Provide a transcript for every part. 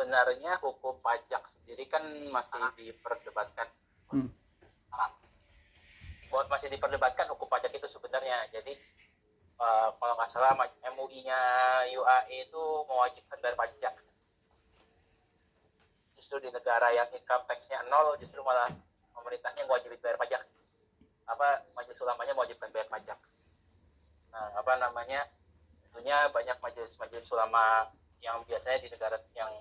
sebenarnya hukum pajak sendiri kan masih diperdebatkan. Masih diperdebatkan hukum pajak itu sebenarnya. Jadi kalau nggak salah MUI-nya UAE itu mewajibkan bayar pajak. Justru di negara yang income tax-nya 0, justru malah pemerintahnya mewajibkan bayar pajak. Majelis ulamanya mewajibkan bayar pajak. Nah, tentunya banyak majelis ulama yang biasanya di negara yang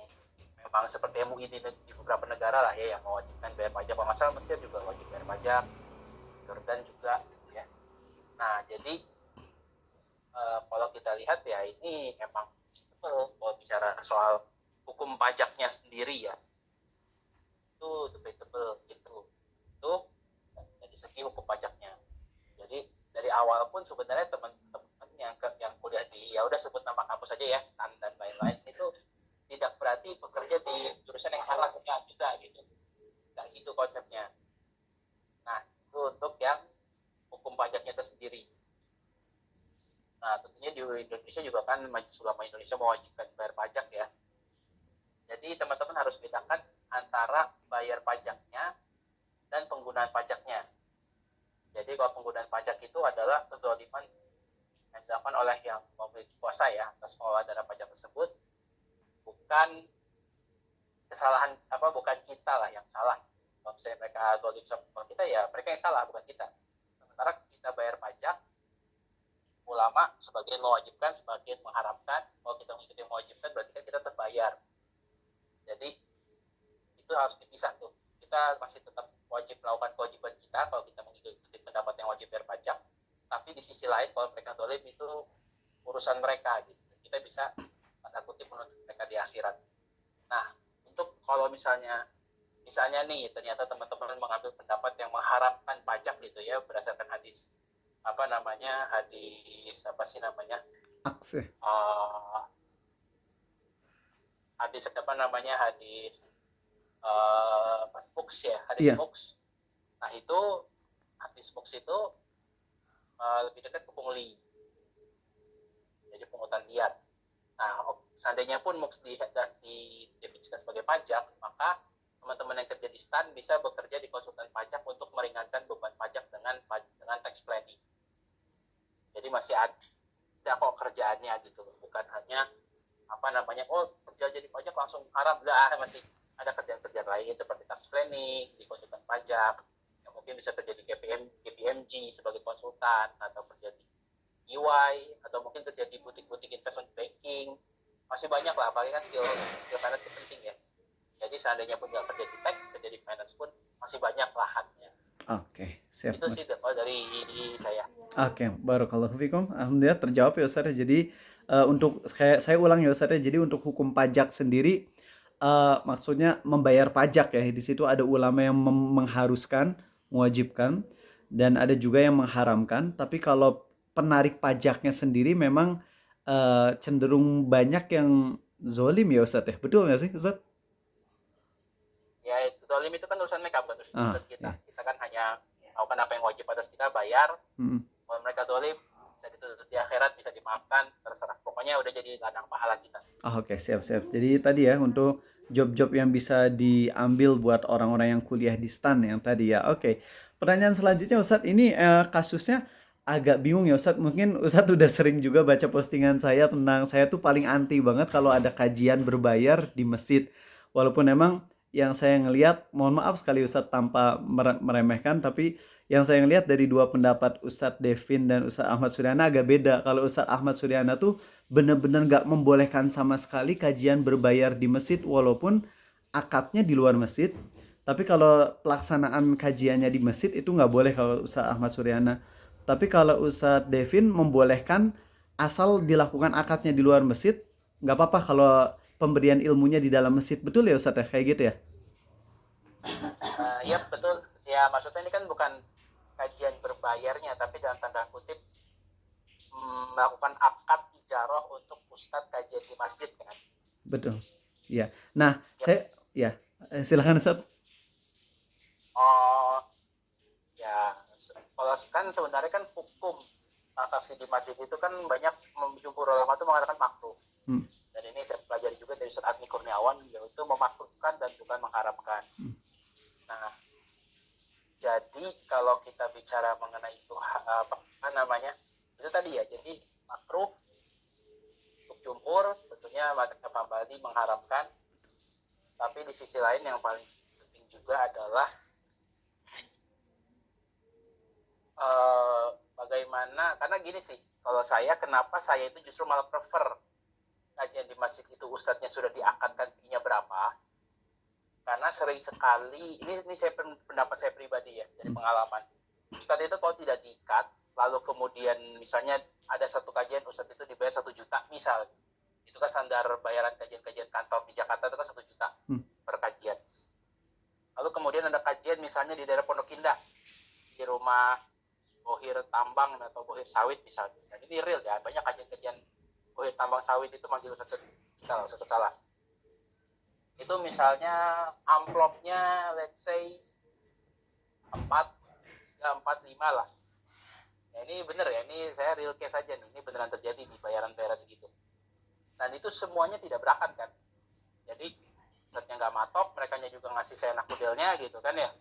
memang seperti MUI di beberapa negara lah ya, yang mewajibkan bayar pajak. Kalau nggak salah Mesir juga wajib bayar pajak, Jordan juga gitu ya. Nah, jadi kalau kita lihat ya ini emang kalau bicara soal hukum pajaknya sendiri ya, itu debatable gitu. Itu dari segi hukum pajaknya. Jadi dari awal pun sebenarnya teman-teman yang kuliah di, ya udah sebut nama kampus aja ya, STAN dan lain-lain, itu tidak berarti bekerja di jurusan yang salah juga gitu. Nggak gitu konsepnya. Nah, itu untuk yang hukum pajaknya itu sendiri. Nah, tentunya di Indonesia juga kan Majelis Ulama Indonesia mewajibkan bayar pajak ya. Jadi teman-teman harus bedakan antara bayar pajaknya dan penggunaan pajaknya. Jadi kalau penggunaan pajak itu adalah kezaliman yang dilakukan oleh yang memiliki kuasa ya atas pengelola dana pajak tersebut, bukan kesalahan bukan kita lah yang salah. Kalau misalnya mereka zalim sama kita, ya mereka yang salah, bukan kita. Sementara kita bayar pajak, ulama sebagian mewajibkan, sebagian mengharamkan. Kalau kita mengikuti mewajibkan, berarti kan kita terbayar. Jadi itu harus dipisah tuh. Kita masih tetap wajib melakukan kewajiban kita kalau kita mengikuti pendapat yang wajib bayar pajak. Tapi di sisi lain, kalau mereka zalim, itu urusan mereka gitu. Kita bisa tanda kutip menuntut mereka di akhirat. Nah, untuk kalau misalnya nih ternyata teman-teman mengambil pendapat yang mengharamkan pajak gitu ya, berdasarkan hadis hadis Akse. Hadis Fuchs ya, hadis Iya. Fuchs. Nah, itu hadis Fuchs itu lebih dekat ke pungli, jadi pungutan liar. Nah, seandainya pun MOX didefinisikan sebagai pajak, maka teman-teman yang kerja di STAN bisa bekerja di konsultan pajak untuk meringankan beban pajak dengan tax planning. Jadi masih ada kok kerjaannya gitu, bukan hanya kerja jadi pajak langsung haram. Masih ada kerjaan-kerjaan lain seperti tax planning di konsultan pajak, yang mungkin bisa kerja di KPMG sebagai konsultan, atau kerja di EY, atau mungkin kerja di butik-butik investment banking. Masih banyak lah, apalagi kan skill finance itu penting ya. Jadi seandainya pun nggak kerja di tax, kerja di finance pun masih banyak lahannya. Oke, siap. Itu sih dari saya. Oke, barakallahu fikum. Alhamdulillah terjawab ya Ustaz. Jadi untuk saya ulang ya Ustaz. Jadi untuk hukum pajak sendiri maksudnya membayar pajak ya. Di situ ada ulama yang mengharuskan, mewajibkan, dan ada juga yang mengharamkan. Tapi kalau penarik pajaknya sendiri memang cenderung banyak yang zolim ya Ustaz ya. Betul nggak sih Ustaz? Ya, zalim itu kan urusan mereka, bukan urusan kita. Iya. Kita kan hanya melakukan apa yang wajib atas kita, bayar. Kalau mereka zalim, bisa dituntut di akhirat, bisa dimaafkan, terserah. Pokoknya udah jadi ladang pahala kita. Oke, siap. Jadi tadi ya untuk job-job yang bisa diambil buat orang-orang yang kuliah di STAN yang tadi ya. Oke. Pertanyaan selanjutnya Ustadz, ini kasusnya agak bingung ya Ustadz. Mungkin Ustadz udah sering juga baca postingan saya tentang saya tuh paling anti banget kalau ada kajian berbayar di masjid. Walaupun emang yang saya ngelihat, mohon maaf sekali Ustadz tanpa meremehkan, tapi yang saya ngelihat dari dua pendapat Ustadz Devin dan Ustadz Ahmad Suryana agak beda. Kalau Ustadz Ahmad Suryana tuh benar-benar gak membolehkan sama sekali kajian berbayar di masjid walaupun akadnya di luar masjid. Tapi kalau pelaksanaan kajiannya di masjid itu gak boleh kalau Ustadz Ahmad Suryana. Tapi kalau Ustadz Devin membolehkan asal dilakukan akadnya di luar masjid, gak apa-apa kalau pemberian ilmunya di dalam masjid. Betul ya Ustadz ya? Kayak gitu ya? Ya betul. Ya maksudnya ini kan bukan kajian berbayarnya, tapi dalam tanda kutip melakukan akad ijarah untuk ustadz kajian di masjid kan. Betul. Iya. Nah, silakan Ustadz. Ya kalau kan sebenarnya kan hukum transaksi di masjid itu kan banyak jumhur ulama itu mengatakan makruh. Dan ini saya pelajari juga dari Ustadz Admi Kurniawan, yaitu kalau kita bicara mengenai itu apa namanya, itu tadi ya, jadi makruh untuk jumhur tentunya mazhab Hambali mengharamkan, tapi di sisi lain yang paling penting juga adalah bagaimana, karena gini sih, kalau saya, kenapa saya itu justru malah prefer kajian di masjid itu ustadznya sudah diakadkan fee-nya berapa, karena sering sekali, ini saya pendapat saya pribadi ya, dari pengalaman, ustadz itu kalau tidak diikat, lalu kemudian misalnya ada satu kajian ustadz itu dibayar 1 juta misal, itu kan standar bayaran kajian-kajian kantor di Jakarta itu kan 1 juta per kajian. Lalu kemudian ada kajian misalnya di daerah Pondok Indah, di rumah bohir tambang atau bohir sawit misalnya. Dan ini real ya, banyak kajian-kajian bohir tambang sawit itu manggil ustadz kita, ustadz salah. Itu misalnya amplopnya let's say 4, 3, 4, 5 lah. Ya, ini bener ya, ini saya real case aja nih, ini beneran terjadi di bayaran-bayaran segitu. Dan itu semuanya tidak berakat kan. Jadi ustadznya nggak matok, mereka juga ngasih saya nakudelnya gitu kan ya.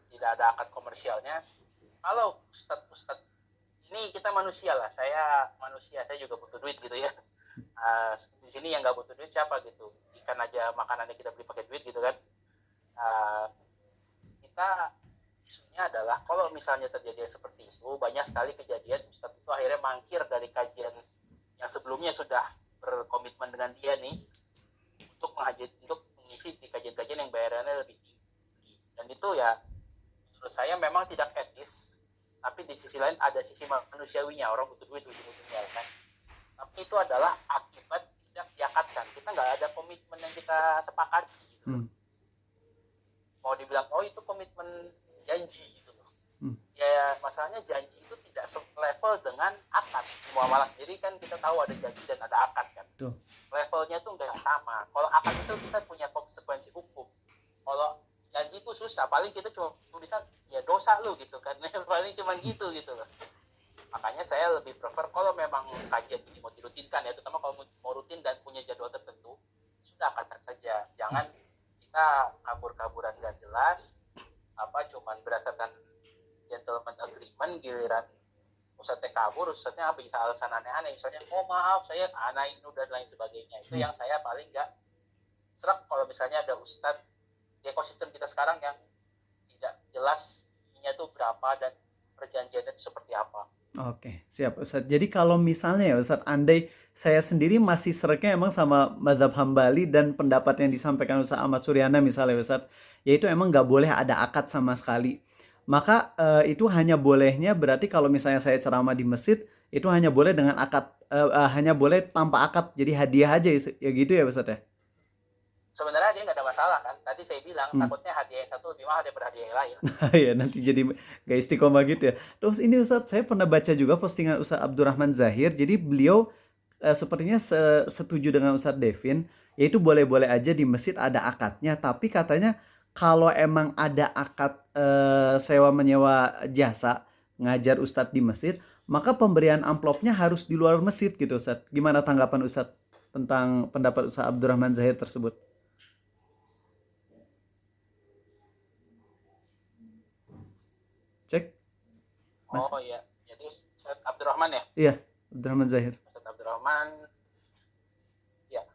Tidak ada akad komersialnya. Kalau ustadz ini kita manusia lah, saya manusia, saya juga butuh duit gitu ya. Di sini yang nggak butuh duit siapa gitu, ikan aja makanannya kita beli pakai duit gitu kan. Kita isunya adalah kalau misalnya terjadi seperti itu, banyak sekali kejadian ustadz itu akhirnya mangkir dari kajian yang sebelumnya sudah berkomitmen dengan dia nih untuk mengisi di kajian-kajian yang bayarannya lebih tinggi. Dan itu ya menurut saya memang tidak etis, tapi di sisi lain ada sisi manusiawinya, orang butuh duit ujung-ujungnya kan. Tapi itu adalah akibat tidak diakatkan, kita nggak ada komitmen yang kita sepakati gitu. Mau dibilang oh itu komitmen janji gitu loh. Ya masalahnya janji itu tidak selevel dengan akad. Muamalah sendiri kan kita tahu ada janji dan ada akad kan. Levelnya tuh nggak sama. Kalau akad itu kita punya konsekuensi hukum. Kalau janji itu susah, paling kita cuma bisa ya dosa lu gitu kan. Paling cuma gitu loh. Makanya saya lebih prefer kalau memang kajian ini mau dirutinkan ya, terutama kalau mau rutin dan punya jadwal tertentu, sudah akadkan saja. Jangan kita kabur-kaburan nggak jelas, cuman berdasarkan gentleman agreement, giliran ustadznya kabur, ustadznya bisa alasan aneh-aneh, misalnya oh maaf saya anak ini dan lain sebagainya. Itu yang saya paling nggak serak kalau misalnya ada ustadz di ekosistem kita sekarang yang tidak jelas ininya tuh berapa dan perjanjiannya itu seperti apa. Oke, siap Ustadz. Jadi kalau misalnya ya Ustadz, andai saya sendiri masih sereknya emang sama mazhab Hambali dan pendapat yang disampaikan Ustadz Ahmad Suryana misalnya Ustadz, yaitu emang nggak boleh ada akad sama sekali. Maka itu hanya bolehnya berarti kalau misalnya saya ceramah di masjid, itu hanya boleh dengan akad, hanya boleh tanpa akad, jadi hadiah aja ya gitu ya Ustadz ya? Sebenarnya dia nggak ada masalah kan. Tadi saya bilang takutnya hadiah yang satu lebih mahal daripada hadiah yang lain. Ya nanti jadi gak istiqomah gitu ya. Terus ini Ustadz, saya pernah baca juga postingan Ustadz Abdurrahman Zahir. Jadi beliau sepertinya setuju dengan Ustadz Devin, yaitu boleh-boleh aja di masjid ada akadnya. Tapi katanya kalau emang ada akad sewa menyewa jasa ngajar Ustadz di masjid, maka pemberian amplopnya harus di luar masjid gitu Ustadz. Gimana tanggapan Ustadz tentang pendapat Ustadz Abdurrahman Zahir tersebut? Cek. Mas. Oh iya, jadi Ustadz Abdurrahman ya? Iya, Abdurrahman Zahir. Ustadz Abdurrahman, ya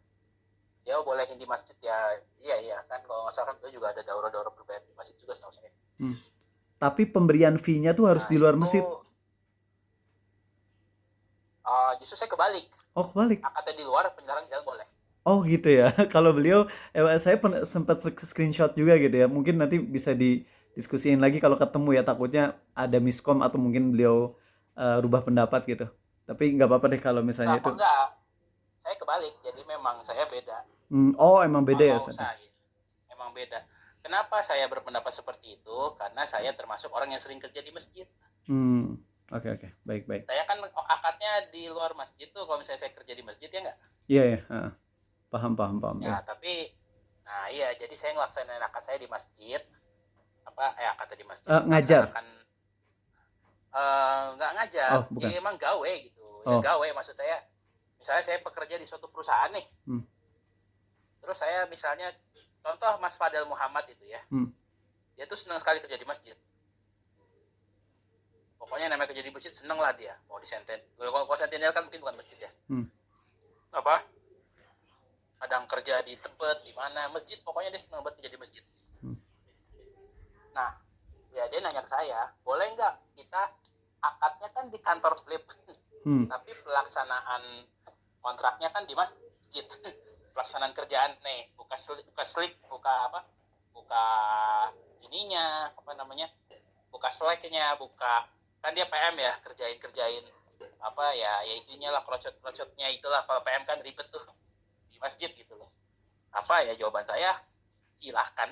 dia bolehin di masjid ya. Iya kan, kalau nggak salah kan itu juga ada daurah-daurah berbayar di masjid juga setahu saya. Tapi pemberian fee-nya tuh harus di luar masjid. Justru saya kebalik. Oh kebalik. Akadnya di luar, penjelasan di dalam boleh. Oh gitu ya. Kalau beliau, saya sempat screenshot juga gitu ya. Mungkin nanti bisa didiskusiin lagi kalau ketemu ya. Takutnya ada miskom atau mungkin beliau rubah pendapat gitu. Tapi nggak apa-apa deh kalau misalnya itu. Enggak, saya kebalik. Jadi memang saya beda. Oh emang beda ya Ustaz? Emang beda. Kenapa saya berpendapat seperti itu? Karena saya termasuk orang yang sering kerja di masjid. Oke. Baik. Saya kan akadnya di luar masjid tuh kalau misalnya saya kerja di masjid ya nggak? Iya. Paham. Ya, tapi iya, jadi saya ngelaksanain akad saya di masjid. Akadnya di masjid. Ngajar? Nggak ngajar. Oh, bukan. Ya, emang gawe gitu. Ya gawe maksud saya. Misalnya saya bekerja di suatu perusahaan nih. Terus saya misalnya, contoh Mas Fadel Muhammad itu ya. Dia tuh senang sekali kerja di masjid. Pokoknya namanya kerja di masjid seneng lah dia. Mau di sentinel. Kalau sentinel kan mungkin bukan masjid ya. Hmm. Apa? Kadang kerja di tempat di mana masjid, pokoknya dia seneng banget kerja di masjid. Nah, ya dia nanya ke saya, boleh nggak kita akadnya kan di kantor flip, tapi pelaksanaan kontraknya kan di masjid. Pelaksanaan kerjaan nih, buka slip, buka ininya, buka slacknya, kan dia PM ya, kerjain apa ya itunya lah, procot-procotnya itulah. Kalau PM kan ribet tuh di masjid gitu loh. Apa ya, jawaban saya silahkan.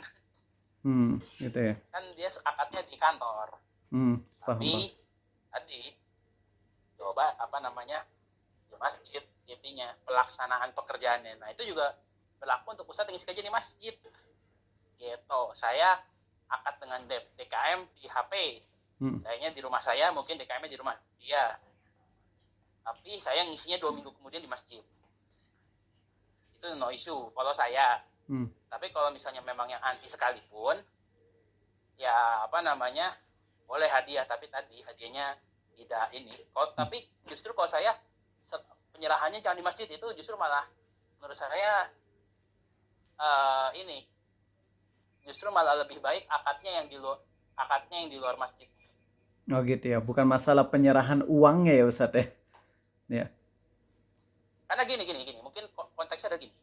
Gitu ya. Kan dia akadnya di kantor. Tapi tadi coba di masjid intinya pelaksanaan pekerjaannya. Nah itu juga berlaku untuk ustadz yang ngisi kerja di masjid. Gitu. Saya akad dengan DKM di HP. Sayanya di rumah saya, mungkin DKM-nya di rumah dia. Tapi saya ngisinya 2 minggu kemudian di masjid. Itu no issue kalau saya. Tapi kalau misalnya memang yang anti sekalipun, ya boleh hadiah, tapi tadi hadiahnya tidak ini. Tapi justru kalau saya penyerahannya jangan di masjid, itu justru malah menurut saya justru malah lebih baik akadnya yang di luar masjid. Oh gitu ya, bukan masalah penyerahan uangnya ya Ustadz ya. Ya. Karena gini, mungkin konteksnya ada gini.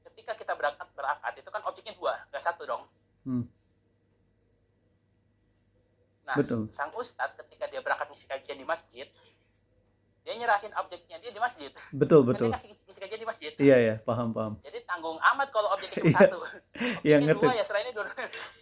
Ketika kita berakad itu kan objeknya 2, nggak 1 dong. Nah, Betul. sang ustadz ketika dia berangkat ngisi kajian di masjid, dia nyerahin objeknya dia di masjid. Betul. Kan dia ngisi kajian di masjid. Iya, paham. Jadi tanggung amat kalau objeknya cuma 1. Objeknya 2 ya selainnya 2.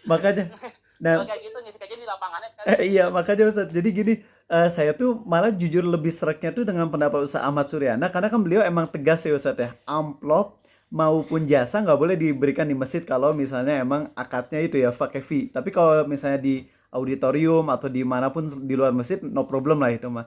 Makanya. Nah, kalau kayak gitu ngisi kajian di lapangannya sekali. Iya, makanya Ustadz. Jadi gini, saya tuh malah jujur lebih sereknya tuh dengan pendapat Ustadz Ahmad Suryana, karena kan beliau emang tegas ya Ustadz ya. Amplop maupun jasa nggak boleh diberikan di masjid kalau misalnya emang akadnya itu ya pakai fee. Tapi kalau misalnya di auditorium atau dimanapun di luar masjid, no problem lah itu mah.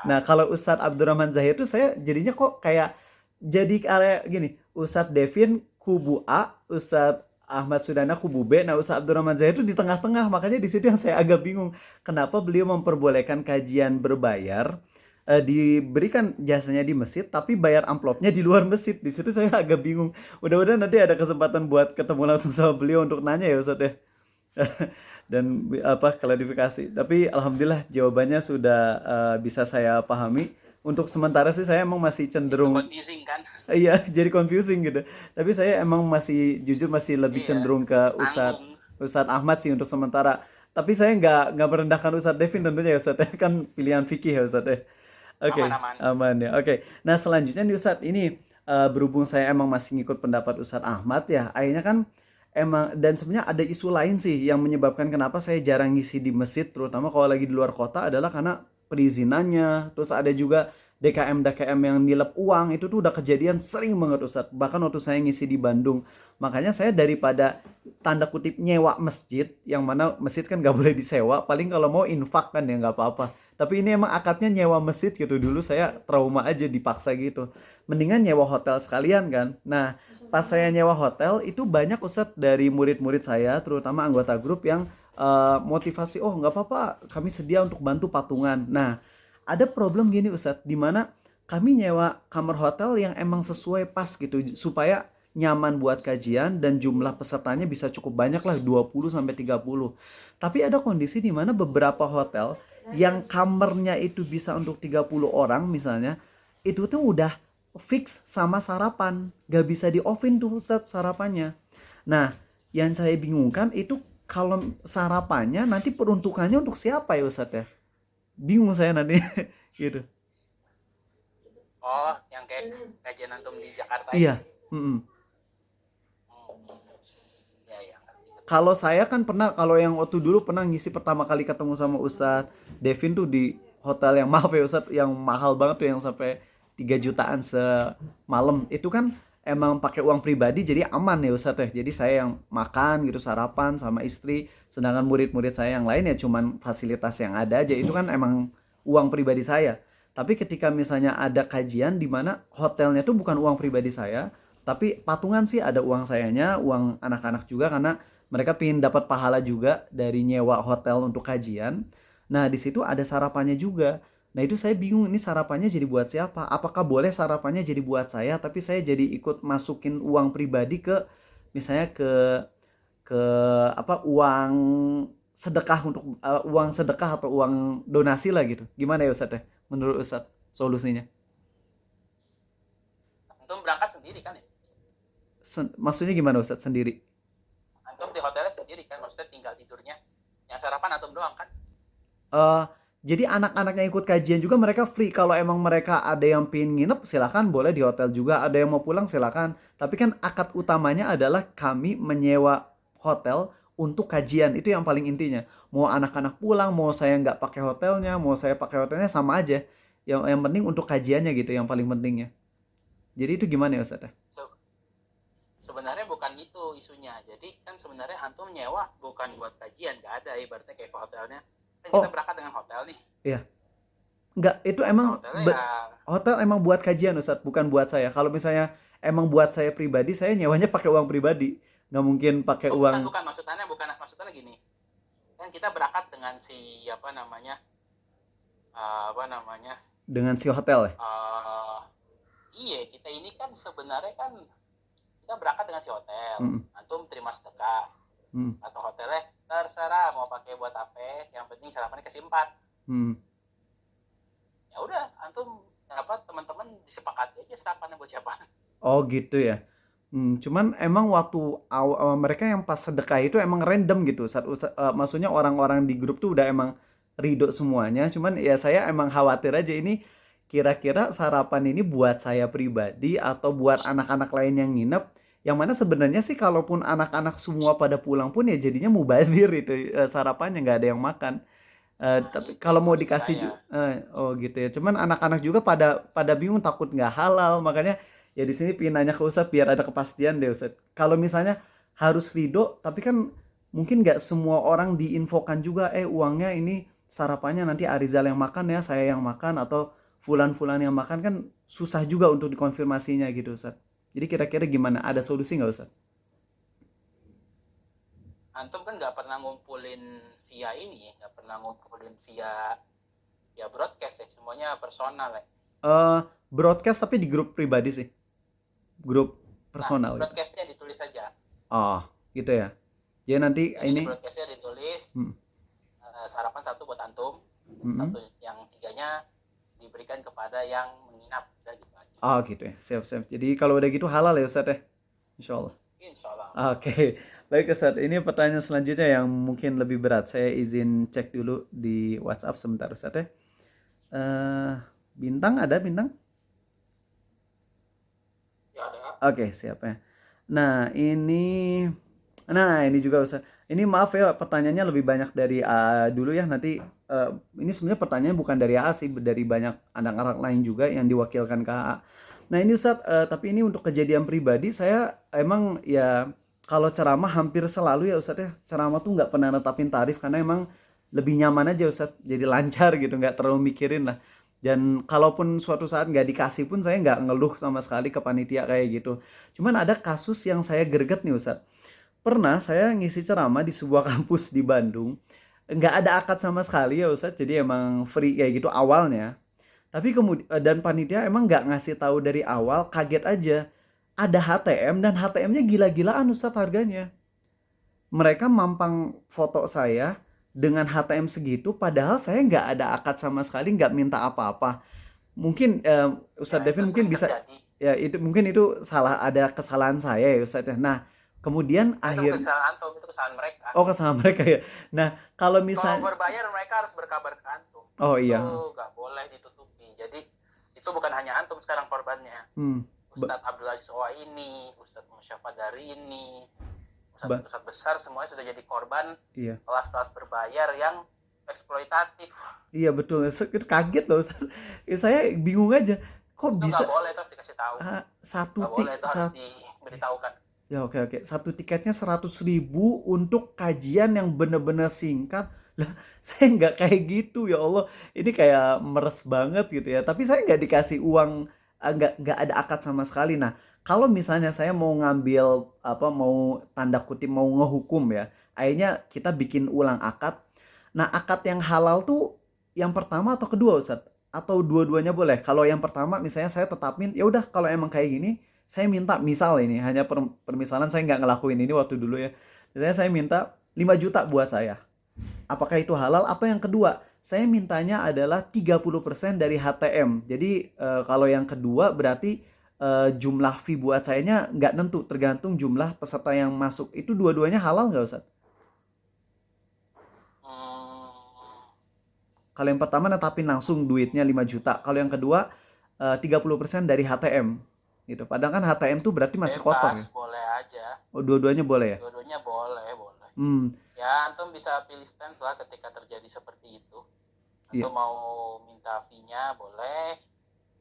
Nah, kalau Ustadz Abdurrahman Zahir tuh saya jadinya kok kayak jadi gini, Ustadz Devin kubu A, Ustadz Ahmad Sudana kubu B, nah Ustadz Abdurrahman Zahir itu di tengah-tengah. Makanya di situ yang saya agak bingung, kenapa beliau memperbolehkan kajian berbayar, diberikan jasanya di masjid, tapi bayar amplopnya di luar masjid. Di situ saya agak bingung. Mudah-mudahan nanti ada kesempatan buat ketemu langsung sama beliau untuk nanya ya Ustadz ya. Dan klarifikasi. Tapi alhamdulillah jawabannya sudah bisa saya pahami. Untuk sementara sih saya emang masih cenderung confusing kan? Iya, jadi confusing gitu. Tapi saya emang jujur masih lebih cenderung ke Ustadz Ahmad sih untuk sementara. Tapi saya nggak merendahkan Ustadz Devin tentunya ya Ustadz. Kan pilihan fikih ya Ustadz ya. Oke, aman ya. Oke. Nah selanjutnya nih Ustadz, ini berhubung saya emang masih ngikut pendapat Ustadz Ahmad ya, akhirnya kan emang, dan sebenarnya ada isu lain sih yang menyebabkan kenapa saya jarang ngisi di masjid, terutama kalau lagi di luar kota, adalah karena perizinannya. Terus ada juga DKM yang nilep uang, itu tuh udah kejadian sering banget Ustadz. Bahkan waktu saya ngisi di Bandung. Makanya saya daripada tanda kutip nyewa masjid, yang mana masjid kan gak boleh disewa, paling kalau mau infak kan ya gak apa-apa. Tapi ini emang akadnya nyewa masjid gitu. Dulu saya trauma aja dipaksa gitu. Mendingan nyewa hotel sekalian kan. Nah pas saya nyewa hotel itu banyak Ustadz dari murid-murid saya, terutama anggota grup yang motivasi, oh nggak apa-apa, kami sedia untuk bantu patungan. Nah ada problem gini Ustadz, dimana kami nyewa kamar hotel yang emang sesuai pas gitu, supaya nyaman buat kajian dan jumlah pesertanya bisa cukup banyak lah, 20-30. Tapi ada kondisi dimana beberapa hotel yang kamarnya itu bisa untuk 30 orang misalnya, itu tuh udah fix sama sarapan, gak bisa di offin tuh Ustadz sarapannya. Nah yang saya bingungkan itu, kalau sarapannya nanti peruntukannya untuk siapa ya Ustadz ya? Bingung saya nanti gitu. Oh, yang kayak kajian antum di Jakarta. Iya. Ya. Kalau saya kan pernah, kalau yang waktu dulu pernah ngisi pertama kali ketemu sama Ustadz Devin tuh di hotel yang, maaf ya Ustadz, yang mahal banget tuh, yang sampai 3 jutaan semalam. Itu kan emang pakai uang pribadi, jadi aman ya Ustadz ya. Jadi saya yang makan gitu, sarapan sama istri, sedangkan murid-murid saya yang lain ya cuman fasilitas yang ada aja. Itu kan emang uang pribadi saya. Tapi ketika misalnya ada kajian di mana hotelnya tuh bukan uang pribadi saya, tapi patungan sih, ada uang sayanya, uang anak-anak juga, karena mereka pingin dapat pahala juga dari nyewa hotel untuk kajian. Nah, di situ ada sarapannya juga. Nah, itu saya bingung ini sarapannya jadi buat siapa? Apakah boleh sarapannya jadi buat saya, tapi saya jadi ikut masukin uang pribadi ke misalnya ke uang sedekah untuk uang sedekah atau uang donasi lah gitu. Gimana ya Ustadz ya? Menurut Ustadz solusinya? Antum berangkat sendiri kan ya? Maksudnya gimana Ustadz sendiri? Antum di hotelnya sendiri kan, maksudnya tinggal tidurnya. Yang sarapan antum doang kan? eh jadi anak-anak yang ikut kajian juga mereka free. Kalau emang mereka ada yang pengen nginep, silakan boleh di hotel juga. Ada yang mau pulang, silakan. Tapi kan akad utamanya adalah kami menyewa hotel untuk kajian. Itu yang paling intinya. Mau anak-anak pulang, mau saya nggak pakai hotelnya, mau saya pakai hotelnya sama aja. Yang penting untuk kajiannya gitu, yang paling pentingnya. Jadi itu gimana ya Ustaz? Se- Sebenarnya bukan itu isunya. Jadi kan sebenarnya antum nyewa bukan buat kajian, nggak ada ibaratnya kayak ke hotelnya. Kan kita Oh, berangkat dengan hotel nih. iya. Nggak, itu Nah, emang hotelnya ya hotel emang buat kajian Ustadz, bukan buat saya. Kalau misalnya emang buat saya pribadi, saya nyewanya pakai uang pribadi. Nggak mungkin pakai oh bukan uang bukan maksudnya gini. Kan kita berangkat dengan si apa namanya dengan si hotel ya. uh, iya kita ini kan sebenarnya kan kita berangkat dengan si hotel. Mm, Antum terima sedekah mm, atau hotelnya terserah mau pakai buat apa, yang penting sarapannya kasih 4. mm. Ya udah antum teman-teman disepakati aja sarapannya buat siapa. Oh gitu ya. Cuman emang waktu mereka yang pas sedekah itu emang random gitu. Maksudnya orang-orang di grup tuh udah emang ridho semuanya. Cuman ya saya emang khawatir aja ini kira-kira sarapan ini buat saya pribadi atau buat anak-anak lain yang nginep. Yang mana sebenarnya sih kalaupun anak-anak semua pada pulang pun ya jadinya mubazir itu sarapannya nggak ada yang makan. Nah Tapi itu kalau mau maksud dikasih saya. oh gitu ya. Cuman anak-anak juga pada pada bingung takut nggak halal, makanya ya di sini pingin nanya ke Ustadz biar ada kepastian deh Ustadz. Kalau misalnya harus ridho, tapi kan mungkin nggak semua orang diinfokan juga, uangnya ini sarapannya nanti Arizal yang makan ya, saya yang makan atau fulan-fulan yang makan kan susah juga untuk dikonfirmasinya gitu Ustadz. Jadi kira-kira gimana? Ada solusi nggak Ustadz? Antum kan nggak pernah ngumpulin via ini ya, nggak pernah ngumpulin via ya broadcast ya, semuanya personal ya. Eh broadcast tapi di grup pribadi sih, grup Nah di personal gitu. broadcastnya ditulis aja. Oh, gitu ya. Jadi nanti Jadi di ini broadcastnya ditulis hmm, sarapan satu buat antum, hmm. satu yang tiganya diberikan kepada yang menginap, udah gitu aja. Oh gitu ya. Siap, siap. Jadi kalau udah gitu halal ya Ustadz ya. Insya Allah. Insya Allah aman. Oke, baik Ustadz. Ini pertanyaan selanjutnya yang mungkin lebih berat. Saya izin cek dulu di WhatsApp sebentar Ustadz ya. Eh, Bintang ada bintang? Ya ada. Oke, siap ya. Nah, ini juga Ustaz. Ini maaf ya pertanyaannya lebih banyak dari dulu ya. Nanti ini sebenarnya pertanyaan bukan dari AA sih, dari banyak anak-anak lain juga yang diwakilkan ke AA. Nah, ini Ustaz, tapi ini untuk kejadian pribadi saya emang ya kalau ceramah hampir selalu ya Ustaz ya. Ceramah tuh nggak pernah netapin tarif karena emang lebih nyaman aja Ustaz. Jadi lancar gitu, nggak terlalu mikirin lah. Dan kalaupun suatu saat nggak dikasih pun saya nggak ngeluh sama sekali ke panitia kayak gitu. Cuman ada kasus yang saya greget nih Ustadz. Pernah saya ngisi ceramah di sebuah kampus di Bandung. Nggak ada akad sama sekali ya Ustadz. Jadi emang free kayak gitu awalnya. Tapi kemudian dan panitia emang nggak ngasih tahu dari awal, kaget aja. Ada HTM dan HTM-nya gila-gilaan Ustadz harganya. Mereka mampang foto saya dengan HTM segitu, padahal saya nggak ada akad sama sekali, nggak minta apa-apa. Mungkin Ya Ustadz itu Devin mungkin sering bisa terjadi. ya itu mungkin itu salah ada kesalahan saya ya Ustadz ya. Nah, kemudian Itu bukan akhir kesalahan antum, itu kesalahan mereka. oh kesalahan mereka ya. Nah, kalau Kalau misalnya berbayar mereka harus berkabar ke antum. oh Itu iya. nggak boleh ditutupi. Jadi itu bukan hanya antum sekarang korbannya. Hmm. Ba- Ustadz Abdul Aziz Owa ini, Ustadz Musyafa dari ini, ba- Ustadz besar semuanya sudah jadi korban iya. kelas-kelas berbayar yang eksploitatif. Iya betul. Itu kaget loh Ustadz. Saya bingung aja. Kok Itu bisa nggak boleh, terus dikasih tahu. satu Nggak boleh, itu harus diberitahukan. ya oke oke. Satu tiketnya 100.000 untuk kajian yang bener-bener singkat. Lah, saya nggak kayak gitu ya Allah. Ini kayak meres banget gitu ya. Tapi saya nggak dikasih uang, nggak ada akad sama sekali. Nah, kalau misalnya saya mau ngambil mau tanda kutip mau ngehukum ya, akhirnya kita bikin ulang akad. Nah, akad yang halal tuh yang pertama atau kedua, Ustadz? Atau dua-duanya boleh? Kalau yang pertama misalnya saya tetapin, ya udah kalau emang kayak gini, saya minta misal ini hanya permisalan, saya nggak ngelakuin ini waktu dulu ya. Misalnya saya minta 5 juta buat saya. Apakah itu halal? Atau yang kedua, saya mintanya adalah 30% dari HTM. Jadi kalau yang kedua berarti jumlah fee buat sayanya nggak nentu, tergantung jumlah peserta yang masuk. Itu dua-duanya halal nggak, Ustadz? Hmm, Kalau yang pertama netapin langsung duitnya 5 juta. Kalau yang kedua 30% dari HTM. Gitu. Padahal kan HTM tuh berarti masih kotor bebas, ya. boleh aja. Oh, dua-duanya boleh ya? Dua-duanya boleh, boleh. Hmm, Ya, antum bisa pilih stance lah ketika terjadi seperti itu. iya. Antum mau minta fee-nya boleh,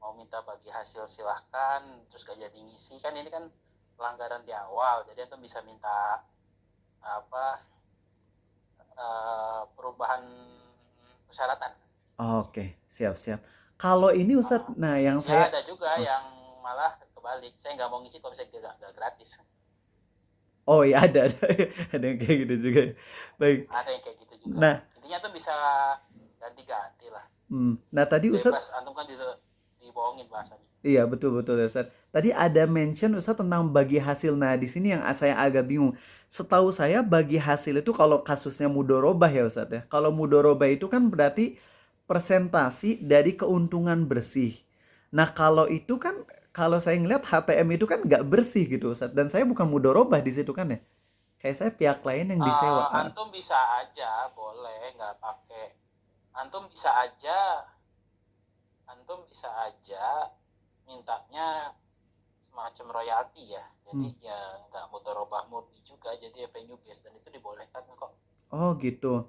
mau minta bagi hasil silahkan, terus gak jadi ngisi kan ini kan pelanggaran di awal, jadi antum bisa minta apa perubahan persyaratan. Oke, siap-siap. Kalau ini Ustadz, nah yang Ya saya... ada juga Oh, yang malah kebalik, saya nggak mau ngisi kalau misalnya gak gratis. oh ya ada. Ada yang kayak gitu juga. Baik. Ada yang kayak gitu juga. Nah, Intinya tuh bisa ganti-ganti lah. nah tadi Ustadz, Bebas, antum kan dibohongin bahasanya. iya betul-betul ya Ustadz. Tadi ada mention Ustadz tentang bagi hasil. Nah di sini yang saya agak bingung. Setahu saya bagi hasil itu kalau kasusnya mudorobah ya Ustadz ya. Kalau mudorobah itu kan berarti persentasi dari keuntungan bersih. Nah kalau itu kan kalau saya ngeliat HTM itu kan nggak bersih gitu Ustadz. Dan saya bukan mudorobah di situ kan ya. Kayak saya pihak lain yang disewa. Antum bisa aja, boleh nggak pakai. Antum bisa aja, antum bisa aja mintanya semacam royalti ya. Jadi Hmm. ya nggak mudharabah murni juga, jadi revenue based dan itu dibolehkan kok. Oh gitu.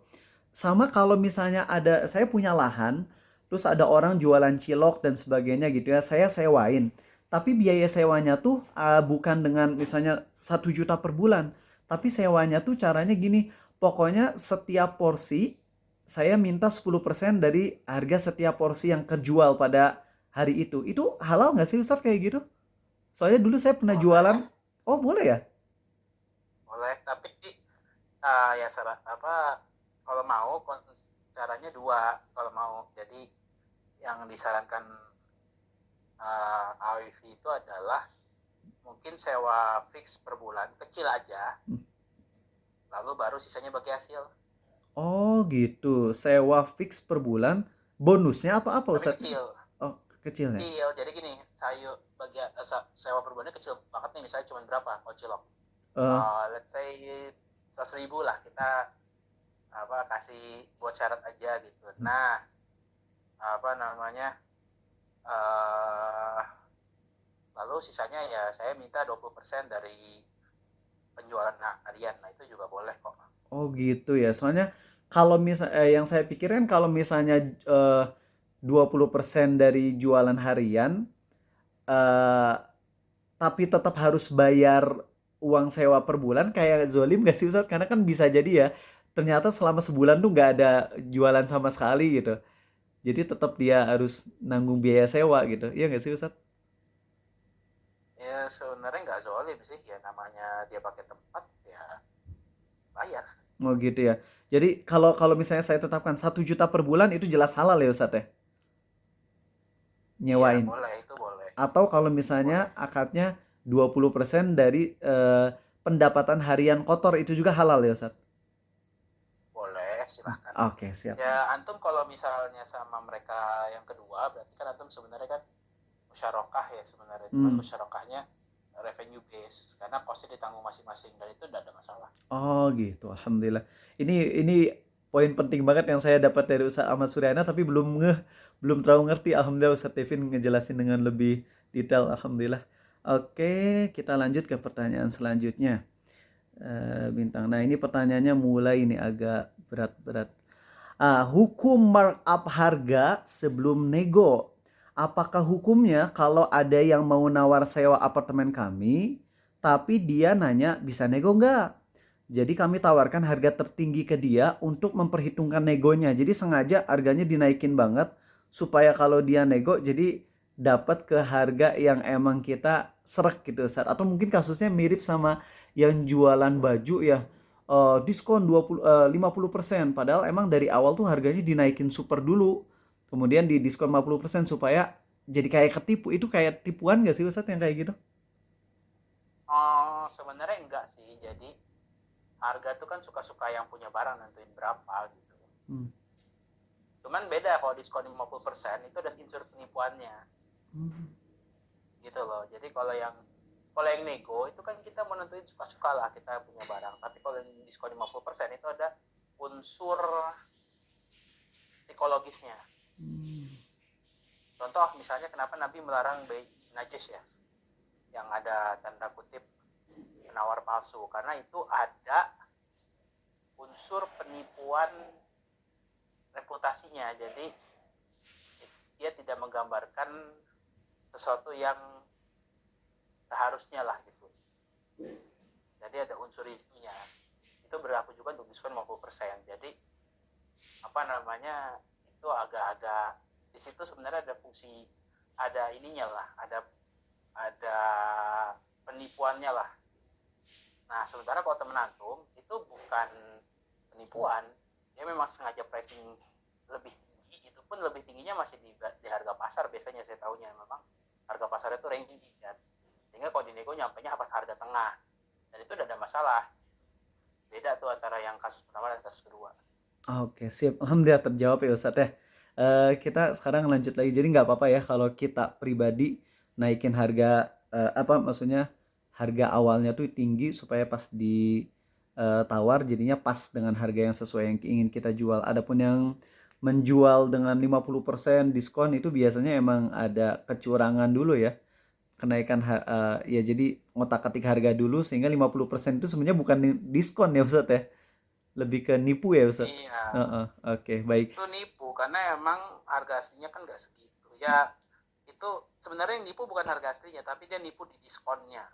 Sama kalau misalnya ada, saya punya lahan, terus ada orang jualan cilok dan sebagainya gitu ya, saya sewain. Tapi biaya sewanya tuh bukan dengan misalnya 1 juta per bulan. Tapi sewanya tuh caranya gini, pokoknya setiap porsi saya minta 10% dari harga setiap porsi yang kejual pada hari itu. Itu halal nggak sih Ustadz kayak gitu? Soalnya dulu saya pernah Boleh, jualan, oh boleh ya? boleh. Tapi ya saran apa kalau mau caranya dua kalau mau. Jadi yang disarankan AWV itu adalah mungkin sewa fix per bulan kecil aja, Hmm. lalu baru sisanya bagi hasil. Oh gitu, sewa fix per bulan, bonusnya atau apa Tapi Ustaz? kecil, Oh kecilnya. kecil. Jadi gini, sayur bagi sewa per bulannya kecil banget nih. Misalnya cuma berapa? Oh cilok. Eh, Let's say 100.000 lah kita kasih buat syarat aja gitu. Nah, apa namanya? Uh, Lalu sisanya ya saya minta 20% dari penjualan harian. Nah, itu juga boleh kok. oh gitu ya. Soalnya kalau yang saya pikirkan kalau misalnya 20% dari jualan harian, eh, tapi tetap harus bayar uang sewa per bulan kayak zolim gak sih Ustaz? Karena kan bisa jadi ya, ternyata selama sebulan tuh nggak ada jualan sama sekali gitu. Jadi tetap dia harus nanggung biaya sewa gitu. Iya nggak sih Ustaz? Ya sebenarnya nggak zolim sih. Ya namanya dia pakai tempat ya bayar. Oh gitu ya. Jadi kalau kalau misalnya saya tetapkan 1 juta per bulan itu jelas halal ya Ustaz ya? Iya Nyewain. boleh, itu boleh. Atau kalau misalnya Boleh. akadnya 20% dari pendapatan harian kotor itu juga halal ya Ustaz? Boleh, silahkan. Oke, siap. Ya antum kalau misalnya sama mereka yang kedua, berarti kan antum sebenarnya kan musyarakah ya sebenarnya. Cuman Hmm. musyarakahnya revenue base karena costnya ditanggung masing-masing dan itu tidak ada masalah. Oh gitu, alhamdulillah. Ini poin penting banget yang saya dapat dari Ustaz Ahmad Suryana tapi belum terlalu ngerti. Alhamdulillah Ustaz Devin ngejelasin dengan lebih detail. Alhamdulillah. Oke, kita lanjut ke pertanyaan selanjutnya. Bintang. Nah ini pertanyaannya mulai ini agak berat-berat. Hukum markup harga sebelum nego. Apakah hukumnya kalau ada yang mau nawar sewa apartemen kami, tapi dia nanya bisa nego nggak? Jadi kami tawarkan harga tertinggi ke dia untuk memperhitungkan negonya. Jadi sengaja harganya dinaikin banget supaya kalau dia nego jadi dapat ke harga yang emang kita serak gitu Ustaz. Atau mungkin kasusnya mirip sama yang jualan baju ya. diskon 50%, padahal emang dari awal tuh harganya dinaikin super dulu, kemudian di diskon 50% supaya jadi kayak ketipu. Itu kayak tipuan gak sih Ustadz yang kayak gitu? Oh, sebenarnya enggak sih. Jadi harga tuh kan suka-suka yang punya barang nentuin berapa gitu. Hmm. Cuman beda kalau diskon 50% itu ada unsur penipuannya Hmm. gitu loh. Jadi kalau yang nego itu kan kita menentuin suka-suka lah kita punya barang. Tapi kalau yang diskon 50% itu ada unsur psikologisnya. Hmm. Contoh misalnya kenapa Nabi melarang bayi najis ya, yang ada tanda kutip penawar palsu, karena itu ada unsur penipuan reputasinya. Jadi dia tidak menggambarkan sesuatu yang seharusnya lah gitu. Jadi ada unsur itunya. Itu berlaku juga untuk diskon 50%. Jadi apa namanya, itu agak-agak di situ sebenarnya ada fungsi, ada ininya lah, ada penipuannya lah. Nah, sementara kalau temen antum itu bukan penipuan, dia memang sengaja pricing lebih tinggi, itu pun lebih tingginya masih di harga pasar biasanya saya tahunya, memang harga pasarnya itu range kan. Sehingga kalau di nego nyampainya apa harga tengah. Dan itu udah ada masalah. Beda tuh antara yang kasus pertama dan kasus kedua. Oke, sip. Alhamdulillah terjawab ya Ustadz ya. Kita sekarang lanjut lagi. Jadi nggak apa-apa ya kalau kita pribadi naikin harga, apa maksudnya, harga awalnya tuh tinggi supaya pas di tawar jadinya pas dengan harga yang sesuai yang ingin kita jual. Adapun yang menjual dengan 50% diskon itu biasanya emang ada kecurangan dulu ya. Kenaikan ya jadi ngotak-atik harga dulu sehingga 50% itu sebenarnya bukan diskon ya Ustadz ya. Lebih ke nipu ya Ustadz? Iya, Heeh, oke, baik. itu nipu karena emang harga aslinya kan nggak segitu. Ya, itu sebenarnya yang nipu bukan harga aslinya, tapi dia nipu di diskonnya.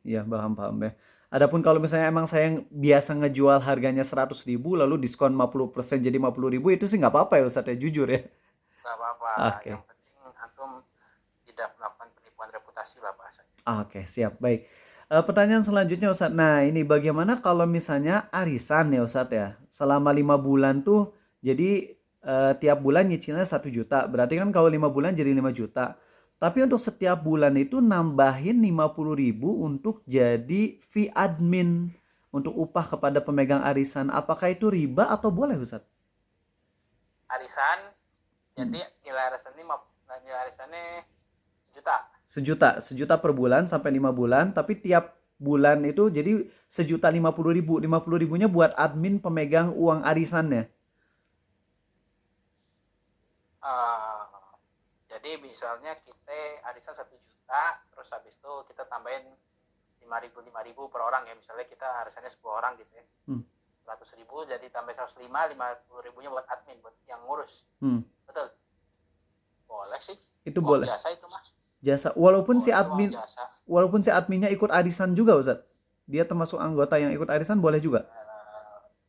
Iya paham-paham ya. Adapun kalau misalnya emang saya yang biasa ngejual harganya 100.000 lalu diskon 50% jadi 50.000 itu sih nggak apa-apa ya Ustadz ya, jujur ya. Nggak apa-apa. Yang Oke, penting antum tidak melakukan penipuan reputasi lah bahasanya. oke, siap, baik. Pertanyaan selanjutnya Ustadz. Nah ini bagaimana kalau misalnya arisan ya Ustadz ya. Selama 5 bulan tuh jadi tiap bulan nyicilnya 1 juta. Berarti kan kalau 5 bulan jadi 5 juta. Tapi untuk setiap bulan itu nambahin 50.000 untuk jadi fee admin. Untuk upah kepada pemegang arisan. Apakah itu riba atau boleh Ustadz? Arisan, Hmm. jadi nilai arisannya 1 juta. 1 juta per bulan sampai 5 bulan, tapi tiap bulan itu jadi 1.050.000, 50.000-nya buat admin pemegang uang arisannya. Uh, jadi misalnya kita arisan 1 juta, terus habis itu kita tambahin 5.000 per orang ya. Misalnya kita arisannya 10 orang gitu ya. Hmm. 100.000 jadi tambah 105, 50.000-nya buat admin, buat yang ngurus. Hmm. Betul? Boleh sih. Itu Uang boleh. jasa itu mah. Jasa, walaupun si Boleh itu uang admin, jasa. walaupun si adminnya ikut arisan juga, Ustaz. Dia termasuk anggota yang ikut arisan boleh juga.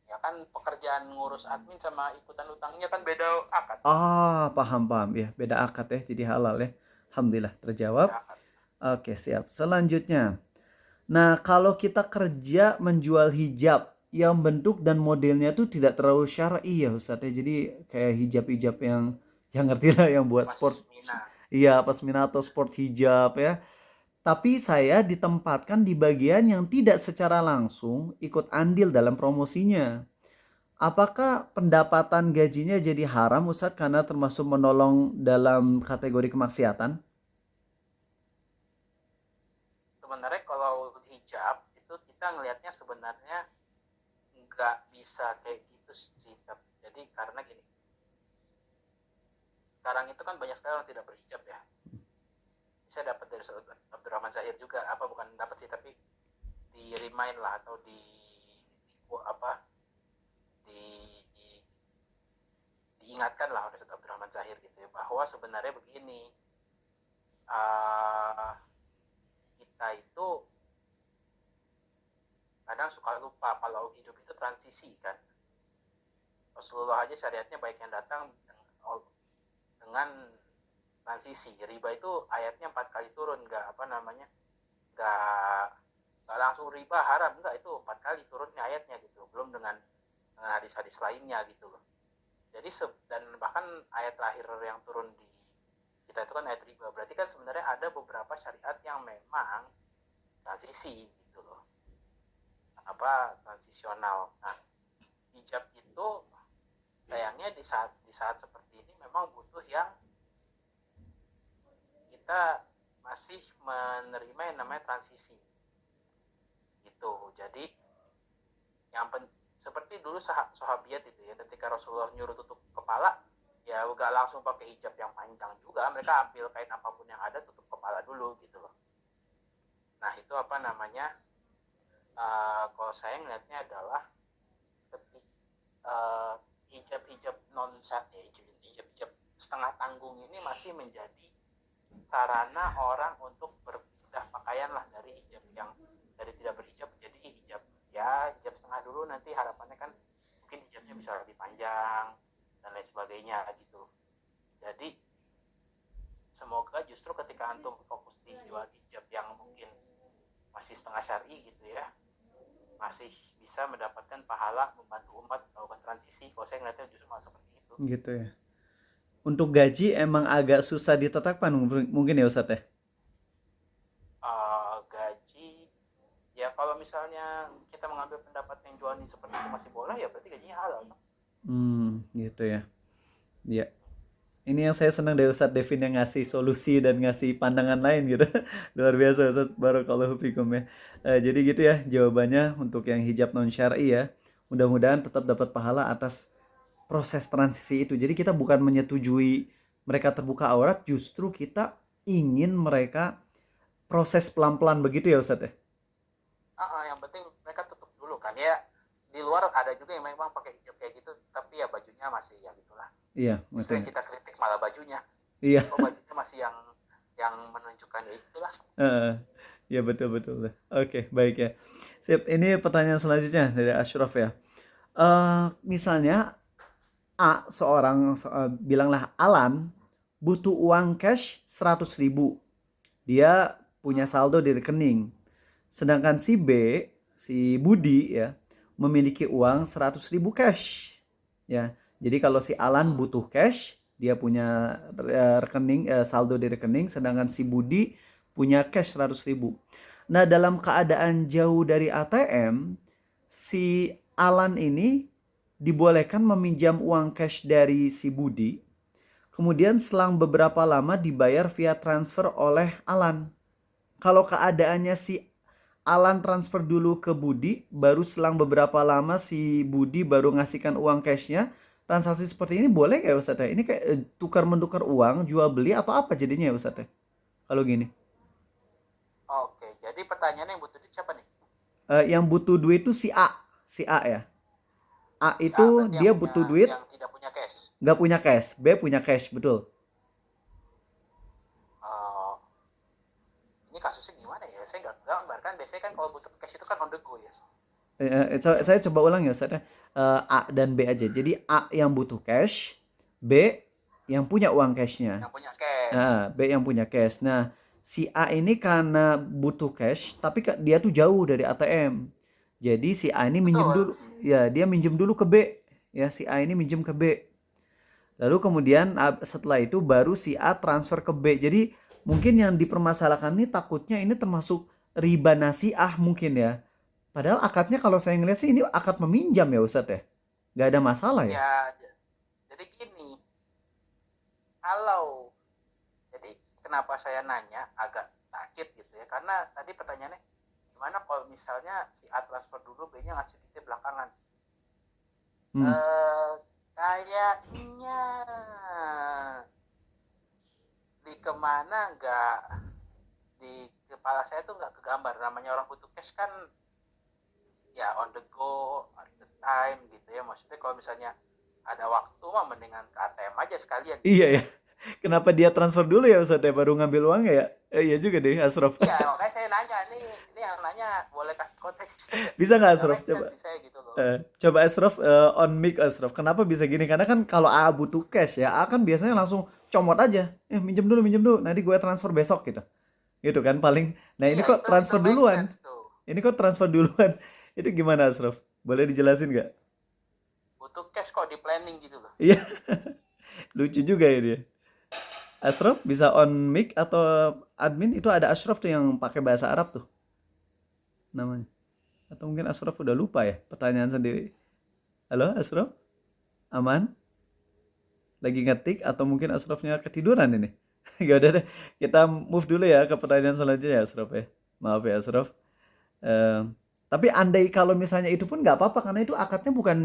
Ya kan pekerjaan ngurus admin sama ikutan utangnya kan beda akad. Paham paham ya, beda akad ya, jadi halal ya. Alhamdulillah terjawab. Beda akad. Oke, siap. Selanjutnya. Nah, kalau kita kerja menjual hijab yang bentuk dan modelnya tuh tidak terlalu syar'i ya Ustaz ya. Jadi kayak hijab-hijab yang ngerti lah yang buat sport. Pasmina. Iya, pasmina atau sport hijab ya. Tapi saya ditempatkan di bagian yang tidak secara langsung ikut andil dalam promosinya. Apakah pendapatan gajinya jadi haram Ustadz karena termasuk menolong dalam kategori kemaksiatan? Sebenarnya kalau hijab itu kita ngelihatnya sebenarnya nggak bisa kayak gitu sih. Jadi karena gini, sekarang itu kan banyak sekali orang tidak berhijab ya. Saya dapat dari Abdurrahman Zahir juga, apa bukan dapat sih, tapi di remind lah atau apa di, di diingatkan lah oleh Abdurrahman Zahir gitu ya, bahwa sebenarnya begini, kita itu kadang suka lupa kalau hidup itu transisi kan. Rasulullah aja syariatnya baik yang datang dengan transisi. Riba itu ayatnya 4 kali turun, nggak nggak langsung riba haram, enggak, itu 4 kali turunnya ayatnya gitu, belum dengan hadis-hadis lainnya gitu loh. Jadi dan bahkan ayat terakhir yang turun di kita itu kan ayat riba, berarti kan sebenarnya ada beberapa syariat yang memang transisi gitu loh, transisional. Nah, hijab itu sayangnya di saat seperti ini memang butuh yang kita masih menerima yang namanya transisi gitu. Jadi yang seperti dulu sahabiat itu ya, ketika Rasulullah nyuruh tutup kepala, ya gak langsung pakai hijab yang panjang juga, mereka ambil kain apapun yang ada, tutup kepala dulu gitu loh. Nah itu kalau saya ngeliatnya adalah hijab non syar'i, hijab setengah tanggung ini masih menjadi sarana orang untuk berpindah pakaian lah dari hijab yang dari tidak berhijab jadi hijab setengah dulu, nanti harapannya kan mungkin hijabnya bisa lebih panjang dan lain sebagainya gitu. Jadi semoga justru ketika antum fokus di hijab yang mungkin masih setengah syar'i gitu ya, masih bisa mendapatkan pahala membantu umat melakukan transisi. Kalau saya ngeliatnya justru malah seperti itu. Gitu ya. Untuk gaji emang agak susah ditetapkan mungkin ya Ustadz ya? Gaji, ya kalau misalnya kita mengambil pendapat yang Juani seperti itu masih boleh, ya berarti gajinya halal. Gitu ya. Ya. Ini yang saya senang dari Ustadz Devin yang ngasih solusi dan ngasih pandangan lain gitu. Luar biasa Ustadz, barakallahu fikum ya. Jadi gitu ya jawabannya untuk yang hijab non syar'i ya. Mudah-mudahan tetap dapat pahala atas proses transisi itu. Jadi kita bukan menyetujui mereka terbuka aurat, justru kita ingin mereka proses pelan-pelan begitu ya Ustadz ya. Yang penting mereka tutup dulu kan ya. Di luar ada juga yang memang pakai hijab kayak gitu, tapi ya bajunya masih ya gitulah. Iya, justru yang kita kritik malah bajunya. Iya. Bajunya masih yang menunjukkan ya itulah. Ya betul. Oke, baik ya. Sip, ini pertanyaan selanjutnya dari Ashraf ya. Misalnya bilanglah Alan butuh uang cash 100.000. Dia punya saldo di rekening. Sedangkan si Budi ya, memiliki uang 100.000 cash. Ya. Jadi kalau si Alan butuh cash, dia punya rekening saldo di rekening, sedangkan si Budi punya cash 100.000. Nah, dalam keadaan jauh dari ATM, si Alan ini dibolehkan meminjam uang cash dari si Budi. Kemudian selang beberapa lama dibayar via transfer oleh Alan. Kalau keadaannya si Alan transfer dulu ke Budi, baru selang beberapa lama si Budi baru ngasihkan uang cashnya, transaksi seperti ini boleh nggak Ustadz? Ini kayak tukar-menukar uang, jual beli atau apa jadinya ya Ustadz? Kalau gini. Oke, jadi pertanyaannya yang butuh duit siapa nih? Yang butuh duit itu si A ya. A itu dia butuh duit. Yang tidak punya cash. Nggak punya cash. B punya cash, betul. Ini kasusnya gimana ya? Saya nggak gambar kan. Biasanya kan kalau butuh cash itu kan on the go ya. Saya coba ulang ya Ustadz. A dan B aja. Jadi A yang butuh cash, B yang punya uang cashnya. Yang punya cash. Nah, B yang punya cash. Nah, si A ini karena butuh cash, tapi dia tuh jauh dari ATM. Jadi si A ini minjem dulu, ya dia minjem dulu ke B. Ya si A ini minjem ke B. Lalu kemudian setelah itu baru si A transfer ke B. Jadi mungkin yang dipermasalahkan ini takutnya ini termasuk riba nasiah mungkin ya. Padahal akadnya kalau saya ngeliat sih ini akad meminjam ya Ustadz ya. Nggak ada masalah ya. Ya, jadi gini. Jadi kenapa saya nanya agak sakit gitu ya. Karena tadi pertanyaannya gimana kalau misalnya si A transfer dulu, B-nya ngasih duitnya belakangan. Kayaknya di kemana nggak, di kepala saya tuh nggak kegambar. Namanya orang butuh cash kan ya on the go, on the time gitu ya. Maksudnya kalau misalnya ada waktu mah mendingan ke ATM aja sekalian. Iya ya. Kenapa dia transfer dulu ya Ustadz ya, baru ngambil uang ya? Iya juga deh Ashraf. Iya, makanya saya nanya nih yang nanya boleh kasih konteks. Bisa nggak Ashraf coba? Gitu loh. Coba Ashraf on mic Ashraf. Kenapa bisa gini? Karena kan kalau A butuh cash ya, A kan biasanya langsung comot aja. Minjem dulu, nanti gue transfer besok gitu. Gitu kan paling. Nah ini kok transfer duluan. Ini kok transfer duluan? Itu gimana, Asraf? Boleh dijelasin nggak? Butuh cash kok di planning gitu loh. Iya, lucu juga ini. Asraf bisa on mic atau admin itu ada Asraf tuh yang pakai bahasa Arab tuh namanya. Atau mungkin Asraf udah lupa ya pertanyaan sendiri. Halo Asraf, aman? Lagi ngetik atau mungkin Asrafnya ketiduran ini? Gak udah deh, kita move dulu ya ke pertanyaan selanjutnya ya Asraf ya. Maaf ya Asraf. Eh, tapi andai kalau misalnya itu pun nggak apa-apa karena itu akadnya bukan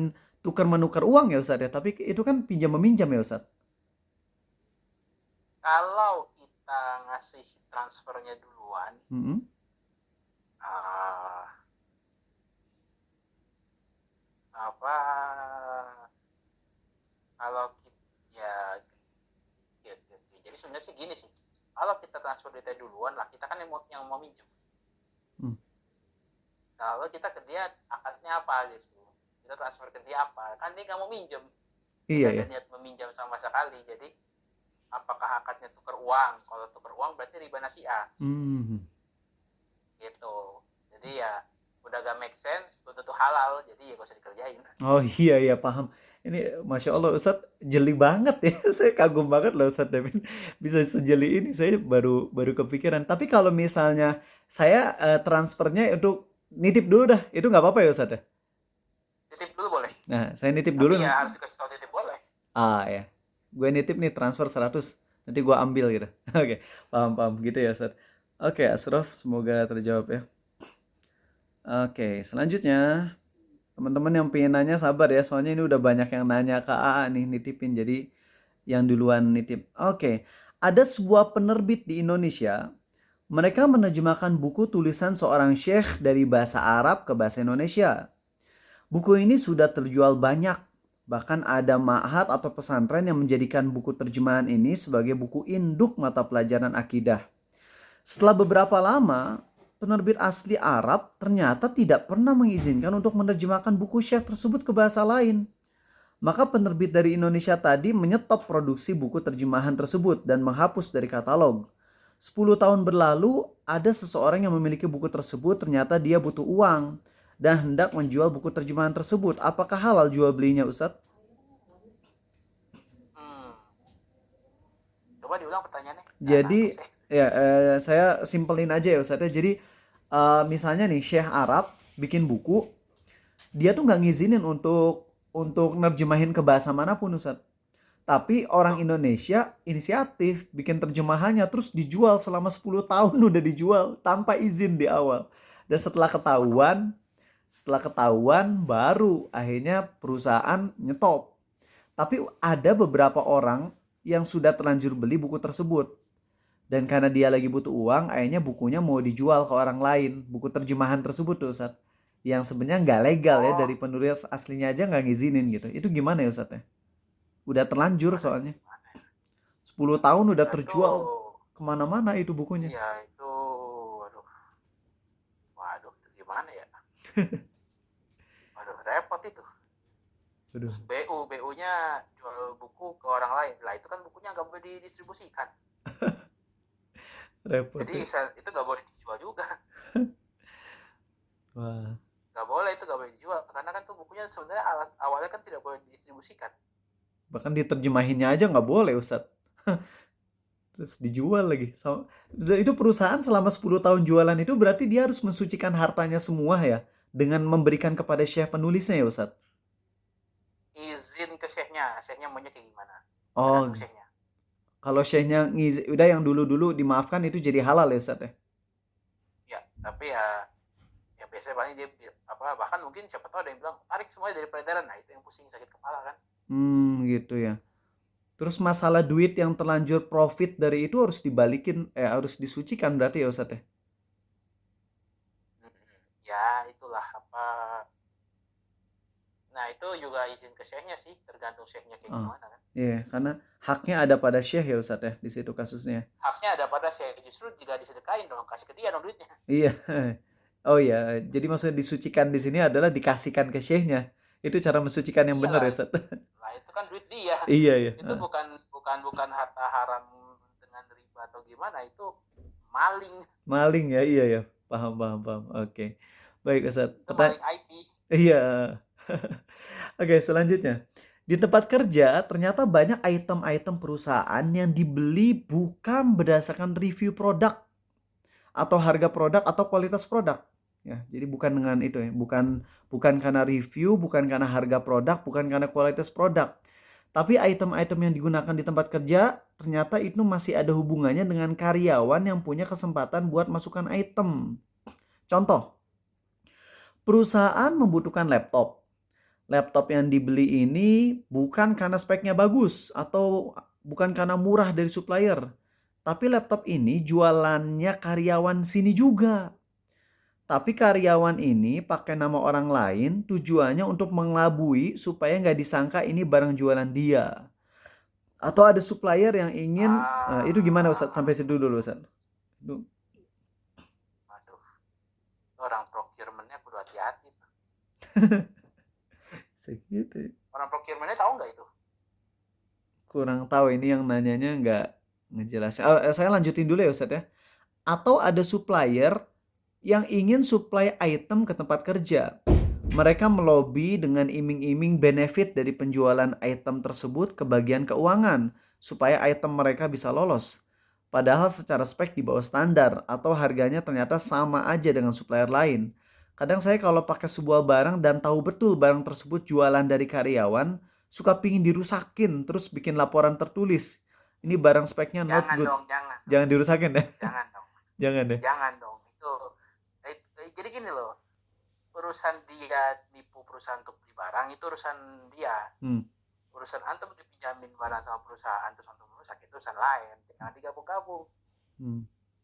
tukar menukar uang ya Ustadz ya, tapi itu kan pinjam meminjam ya Ustadz. Kalau kita ngasih transfernya duluan, Mm-mm. ah, apa kalau kita ya gitu. Jadi sebenarnya sih gini sih, kalau kita transfer duitnya duluan lah, kita kan yang mau minjem. Hmm. Kalau kita ke dia akadnya apa gitu, kita transfer ke dia apa, kan dia nggak mau minjem, Iya tidak ya. ada niat meminjam sama sekali. Jadi apakah akadnya tukar uang? Kalau tukar uang berarti riba nasiah Hmm. gitu. Jadi ya udah gak make sense, udah tuh halal, jadi ya gak usah dikerjain. Oh iya iya paham. Ini Masya Allah Ustadz jeli banget ya. Saya kagum banget loh Ustadz Devin. Bisa sejeli ini. Saya baru baru kepikiran. Tapi kalau misalnya saya transfernya untuk nitip dulu dah. Itu nggak apa-apa ya Ustadz ya? Titip dulu boleh, Nah saya nitip dulu. tapi ya harus dikasih tahu titip boleh. Ah ya. Gue nitip nih transfer 100. Nanti gue ambil gitu. Oke. Paham paham. Gitu ya Ustadz. Oke Asraf. Semoga terjawab ya. Oke. Selanjutnya. Teman-teman yang pengen nanya sabar ya, soalnya ini udah banyak yang nanya ke AA nih nitipin, jadi yang duluan nitip. Oke, ada sebuah penerbit di Indonesia, mereka menerjemahkan buku tulisan seorang syekh dari bahasa Arab ke bahasa Indonesia. Buku ini sudah terjual banyak, bahkan ada ma'had atau pesantren yang menjadikan buku terjemahan ini sebagai buku induk mata pelajaran akidah. Setelah beberapa lama, penerbit asli Arab ternyata tidak pernah mengizinkan untuk menerjemahkan buku syekh tersebut ke bahasa lain. Maka penerbit dari Indonesia tadi menyetop produksi buku terjemahan tersebut dan menghapus dari katalog. 10 tahun berlalu, ada seseorang yang memiliki buku tersebut ternyata dia butuh uang dan hendak menjual buku terjemahan tersebut. Apakah halal jual belinya Ustadz? hmm. Coba diulang pertanyaannya, nggak nangkep Jadi sih. ya saya simpelin aja ya Ustadz ya. Jadi misalnya nih Syekh Arab bikin buku, dia tuh nggak ngizinin untuk nerjemahin ke bahasa manapun Ustadz. Tapi orang Loh, Indonesia inisiatif bikin terjemahannya terus dijual selama 10 tahun udah dijual tanpa izin di awal. Dan waduh. setelah ketahuan baru akhirnya perusahaan nyetop. Tapi ada beberapa orang yang sudah terlanjur beli buku tersebut. Dan karena dia lagi butuh uang, akhirnya bukunya mau dijual ke orang lain. Buku terjemahan tersebut tuh Ustadz. Yang sebenarnya nggak legal ya, Oh, dari penulis aslinya aja nggak ngizinin gitu. Itu gimana ya Ustadz ya? Udah terlanjur aduh, soalnya. gimana ya? 10 tahun udah Itu, terjual kemana-mana itu bukunya. ya itu, waduh, waduh, itu gimana ya? Waduh, repot itu. Aduh, Terus BU-nya jual buku ke orang lain. Lah itu kan bukunya nggak boleh didistribusikan. repot Jadi ya. itu nggak boleh dijual juga. Wah, Nggak boleh, itu nggak boleh dijual. Karena kan tuh bukunya sebenarnya awalnya kan tidak boleh didistribusikan. bahkan diterjemahinnya aja nggak boleh Ustadz. Terus dijual lagi. Itu perusahaan selama 10 tahun jualan itu berarti dia harus mensucikan hartanya semua ya. Dengan memberikan kepada syekh penulisnya ya Ustadz. Izin ke syekhnya maunya kayak gimana? Oh, Tergantung syekhnya. kalau syekhnya udah yang dulu-dulu dimaafkan itu jadi halal ya Ustadz ya. Ya, tapi ya biasanya paling dia apa, bahkan mungkin siapa tahu ada yang bilang tarik semuanya dari peredaran. Nah itu yang pusing, sakit kepala kan. Gitu ya. Terus masalah duit yang terlanjur profit dari itu harus dibalikin, harus disucikan berarti ya Ustadz ya. Ya itulah apa, nah itu juga izin ke syekhnya sih, tergantung syekhnya kayak Oh, gimana kan. iya, karena haknya ada pada syekh ya Ustadz ya di situ kasusnya. Haknya ada pada syekh, justru jika disedekain dong, kasih ke dia dong duitnya. Iya. Oh iya, jadi maksudnya disucikan di sini adalah dikasihkan ke syekhnya. Itu cara mensucikan yang benar ya Iyalah, Ustadz. lah itu kan duit dia. Iya iya. Itu bukan harta haram dengan riba atau gimana, itu maling. Maling ya, iya ya. Paham, paham, paham. Oke. Baik, Ustadz. Itu maling IT. Iya. Oke, selanjutnya. Di tempat kerja, ternyata banyak item-item perusahaan yang dibeli bukan berdasarkan review produk atau harga produk atau kualitas produk. Ya, jadi bukan dengan itu ya, bukan bukan karena review, bukan karena harga produk, bukan karena kualitas produk. Tapi item-item yang digunakan di tempat kerja ternyata itu masih ada hubungannya dengan karyawan yang punya kesempatan buat masukkan item. Contoh, perusahaan membutuhkan laptop. Laptop yang dibeli ini bukan karena speknya bagus atau bukan karena murah dari supplier. Tapi laptop ini jualannya karyawan sini juga. Tapi karyawan ini pakai nama orang lain tujuannya untuk mengelabui supaya nggak disangka ini barang jualan dia. Atau ada supplier yang ingin, itu gimana Ustadz? Sampai situ dulu Ustadz. Aduh, orang procurement-nya kudu hati-hati. Segitu ya. Orang procurement-nya tahu nggak itu? Kurang tahu, ini yang nanyanya nggak ngejelasin. Saya lanjutin dulu ya Ustadz ya. Atau ada supplier yang ingin supply item ke tempat kerja. Mereka melobi dengan iming-iming benefit dari penjualan item tersebut ke bagian keuangan supaya item mereka bisa lolos. Padahal secara spek di bawah standar atau harganya ternyata sama aja dengan supplier lain. Kadang saya kalau pakai sebuah barang dan tahu betul barang tersebut jualan dari karyawan, suka pingin dirusakin terus bikin laporan tertulis. Ini barang speknya not Jangan good. dong, jangan. Jangan dirusakin ya. Jangan dong. Jangan deh. Jangan dong. Itu jadi gini loh. Urusan dia nipu perusahaan untuk beli barang itu urusan dia. Urusan antum dipinjamin barang sama perusahaan terus antum merusak itu urusan lain. Jangan digabung-gabung.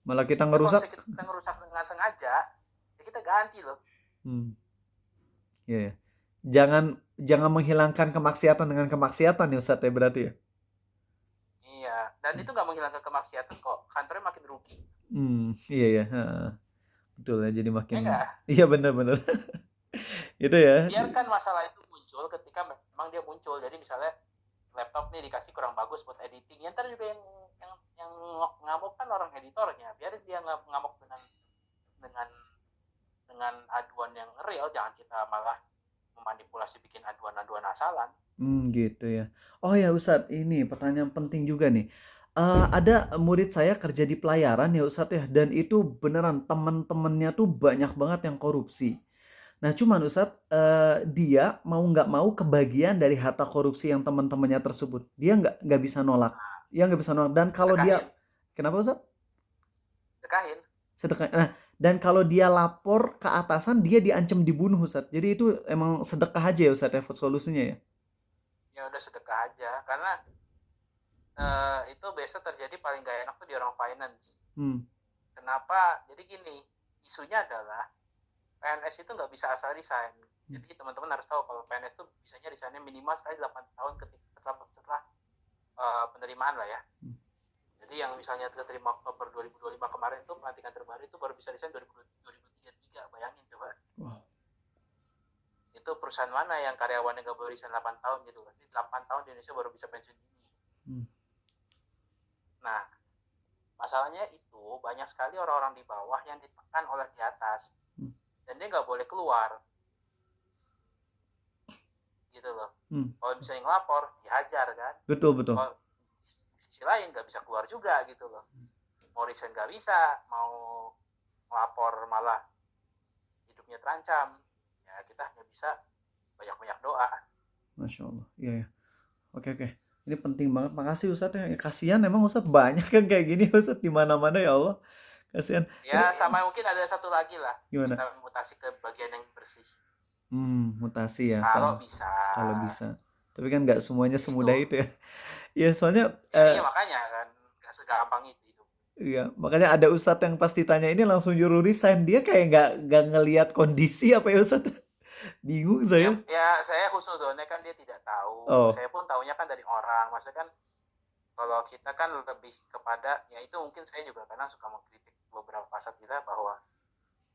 Malah kita Kalau ngerusak. kita ngerusak dengan sengaja, ya kita ganti loh. Yeah. Jangan menghilangkan kemaksiatan dengan kemaksiatan ya Ustadz ya berarti ya. Iya, dan itu nggak menghilangkan kemaksiatan kok. Kantornya makin rugi. Iya ya. Betul ya, jadi makin. Ya, iya benar-benar. Itu ya. Biarkan masalah itu muncul ketika memang dia muncul. Jadi misalnya laptop nih dikasih kurang bagus buat editing, ya ntar juga yang ngamuk kan orang editornya. Biarin dia ngamuk dengan aduan yang real, jangan kita malah memanipulasi bikin aduan-aduan asalan. Gitu ya. Oh ya Ustadz, ini pertanyaan penting juga nih. Ada murid saya kerja di pelayaran ya Ustadz ya, dan itu beneran teman-temannya tuh banyak banget yang korupsi. Nah cuman Ustadz, dia mau nggak mau kebagian dari harta korupsi yang teman-temannya tersebut. Dia nggak bisa nolak. Dia nggak bisa nolak. Dan kalau dia, kenapa Ustadz? Sedekahin. Nah, dan kalau dia lapor ke atasan, dia diancam dibunuh Ustadz. Jadi itu emang sedekah aja ya Ustadz ya solusinya ya? Ya udah sedekah aja, karena itu biasa terjadi paling gak enak tuh di orang finance. Kenapa? Jadi gini, isunya adalah PNS itu nggak bisa asal resign. Jadi teman-teman harus tahu kalau PNS itu bisanya resignnya minimal sekali 8 tahun setelah penerimaan lah ya. Jadi yang misalnya keterima Oktober 2025 kemarin itu pelantikan terbaru itu baru bisa resign 2033, bayangin coba. Wow. Itu perusahaan mana yang karyawannya nggak boleh resign 8 tahun gitu. Jadi 8 tahun di Indonesia baru bisa pensiun dini. Nah, masalahnya itu banyak sekali orang-orang di bawah yang ditekan oleh di atas. Dan dia nggak boleh keluar. Gitu loh. Kalau misalnya ngelapor, dihajar kan. Betul. Kalau di sisi lain nggak bisa keluar juga gitu loh. Mau resign nggak bisa, mau ngelapor malah hidupnya terancam. Ya kita hanya bisa banyak-banyak doa. Masya Allah. Iya. Oke. Ini penting banget. Makasih Ustadz ya. Kasihan emang Ustadz banyak yang kayak gini Ustadz di mana-mana ya Allah. Kasihan. Ya sama mungkin ada satu lagi lah. Gimana? Kita mutasi ke bagian yang bersih. Mutasi ya. Kalau bisa. Tapi kan nggak semuanya semudah itu ya. Ya soalnya. Iya makanya kan nggak segampang itu. Iya, makanya ada Ustadz yang pas ditanya ini langsung nyuruh resign. Dia kayak nggak ngelihat kondisi apa ya Ustadz. Bingung saya. Ya saya husnudonnya kan dia tidak tahu. Saya pun tahunya kan dari orang. Maksudnya kan kalau kita kan lebih kepada, ya itu mungkin saya juga kadang suka mengkritik beberapa pasat kita bahwa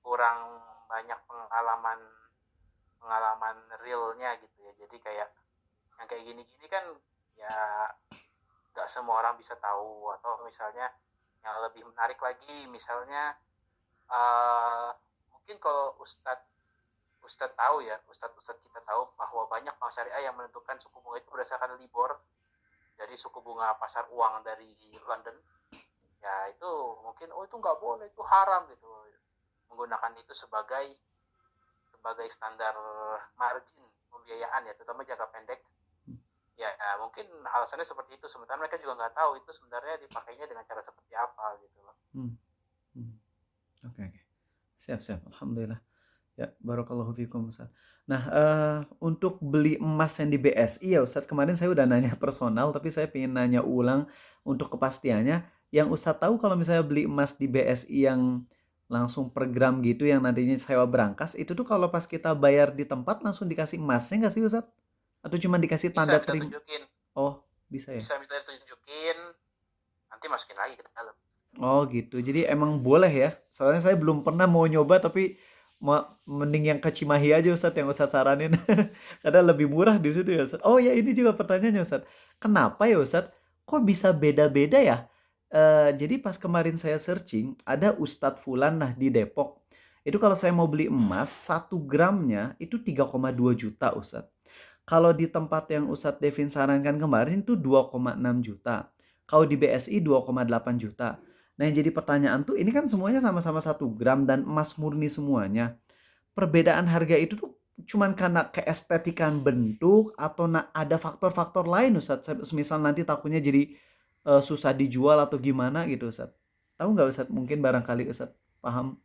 kurang banyak pengalaman realnya gitu ya. Jadi kayak yang kayak gini-gini kan ya nggak semua orang bisa tahu. Atau misalnya yang lebih menarik lagi, misalnya Eh, Mungkin kalau Ustadz tahu ya, Ustadz kita tahu bahwa banyak bank syariah yang menentukan suku bunga itu berdasarkan LIBOR dari suku bunga pasar uang dari London. Ya itu mungkin itu nggak boleh, itu haram gitu, menggunakan itu sebagai sebagai standar margin pembiayaan ya, terutama jangka pendek. Ya mungkin alasannya seperti itu, sementara mereka juga nggak tahu itu sebenarnya dipakainya dengan cara seperti apa gitu loh. Hmm. Hmm. Oke, oke. Siap, siap. Alhamdulillah. Ya, barakallahu fikum Ustaz. Nah, untuk beli emas yang di BSI ya Ustaz, kemarin saya udah nanya personal, tapi saya pengen nanya ulang untuk kepastiannya. Yang Ustaz tahu kalau misalnya beli emas di BSI yang langsung per gram gitu, yang nantinya sewa berangkas, itu tuh kalau pas kita bayar di tempat langsung dikasih emasnya nggak sih Ustaz? Atau cuma dikasih Bisa tanda minta terima? tunjukin, Oh, bisa ya? bisa minta tunjukin, nanti masukin lagi ke dalam. Oh gitu. Jadi emang boleh ya. Soalnya saya belum pernah mau nyoba tapi mending yang ke Cimahi aja Ustadz yang Ustadz saranin. Karena lebih murah di situ ya Ustadz. Oh ya ini juga pertanyaannya Ustadz. Kenapa ya Ustadz? Kok bisa beda-beda ya? Jadi pas kemarin saya searching ada Ustadz Fulan nah di Depok. Itu kalau saya mau beli emas 1 gramnya itu 3,2 juta Ustadz. Kalau di tempat yang Ustadz Devin sarankan kemarin itu 2,6 juta. Kalau di BSI 2,8 juta. Nah yang jadi pertanyaan tuh ini kan semuanya sama-sama 1 gram dan emas murni semuanya. Perbedaan harga itu tuh cuman karena keestetikan bentuk atau ada faktor-faktor lain Ustadz. Semisal nanti takutnya jadi susah dijual atau gimana gitu Ustadz. Tahu nggak Ustadz? Mungkin barangkali Ustadz paham.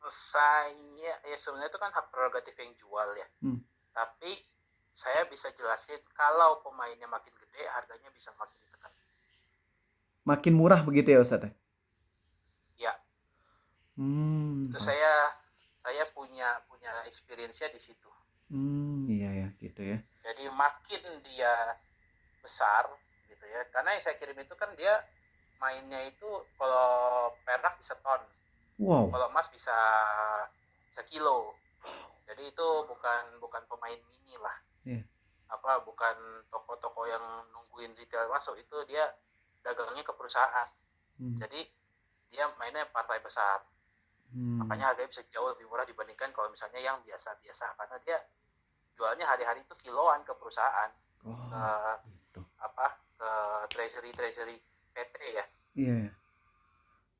Saya ya sebenarnya itu kan hak prerogatif yang jual ya, Hmm. tapi saya bisa jelasin kalau pemainnya makin gede harganya bisa makin ditekan. Makin murah begitu ya Ustadz? Ya itu Oh. saya punya punya experience-nya di situ. Iya ya gitu ya. Jadi makin dia besar gitu ya, karena yang saya kirim itu kan dia mainnya itu kalau perak bisa ton, Wow. kalau emas bisa kilo. Jadi itu bukan bukan pemain mini lah, Iya. apa bukan toko-toko yang nungguin retail masuk, itu dia dagangnya ke perusahaan. Hmm. Jadi dia mainnya partai besar, makanya harganya bisa jauh lebih murah dibandingkan kalau misalnya yang biasa-biasa, karena dia jualnya hari-hari itu kiloan ke perusahaan, Oh, ke gitu. apa ke treasury PT ya. Iya ya.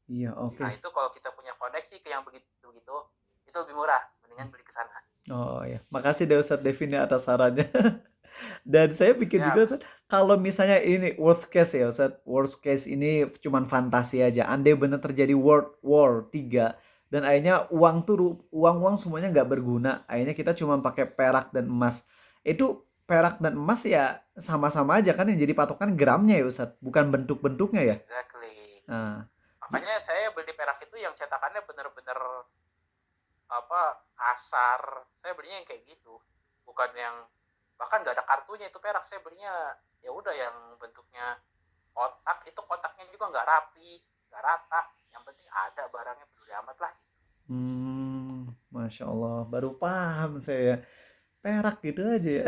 Iya, oke. Nah itu kalau kita punya koneksi ke yang begitu-begitu itu lebih murah, mendingan beli ke sana. Oh ya, makasih deh Ustadz Devin ya atas sarannya. Dan saya pikir Ya, juga Ustadz, kalau misalnya ini worst case ya Ustadz, worst case ini cuman fantasi aja. Andai bener terjadi World War 3 dan akhirnya uang tuh uang-uang semuanya nggak berguna. Akhirnya kita cuma pakai perak dan emas. Itu perak dan emas ya sama-sama aja kan yang jadi patokan gramnya ya Ustadz, bukan bentuk-bentuknya ya. exactly. Nah, Makanya saya beli perak itu yang cetakannya bener-bener apa kasar. Saya belinya yang kayak gitu, bukan yang bahkan nggak ada kartunya itu perak. Saya belinya ya udah yang bentuknya kotak, itu kotaknya juga nggak rapi, nggak rata, yang penting ada barangnya, peduli amat lah. Masya Allah, baru paham saya. Perak gitu aja ya.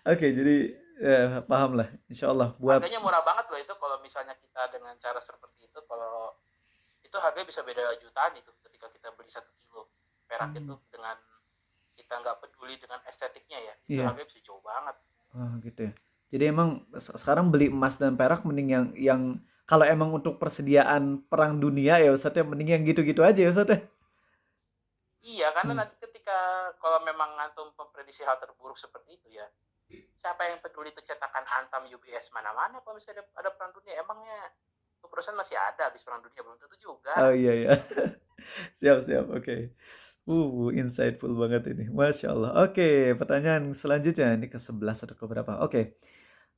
Oke, jadi ya, paham lah. Insya Allah buat. Harganya murah banget loh itu, kalau misalnya kita dengan cara seperti itu, kalau itu harganya bisa beda jutaan itu ketika kita beli 1 kilo perak itu, Hmm, dengan kita nggak peduli dengan estetiknya ya, itu iya, harganya bisa jauh banget. gitu ya. Jadi emang sekarang beli emas dan perak mending yang kalau emang untuk persediaan perang dunia ya Ustadz ya mending yang gitu-gitu aja ya Ustadz ya. Iya, karena Hmm. nanti ketika kalau memang ngantum memprediksi hal terburuk seperti itu ya, siapa yang peduli itu cetakan Antam, UBS, mana-mana kalau misalnya ada perang dunia, emangnya itu perusahaan masih ada habis perang dunia, belum tentu juga. Oh iya ya. Siap siap. Oke. Insightful banget ini. Masya Allah. Oke, pertanyaan selanjutnya ini ke-11 atau ke berapa? Oke.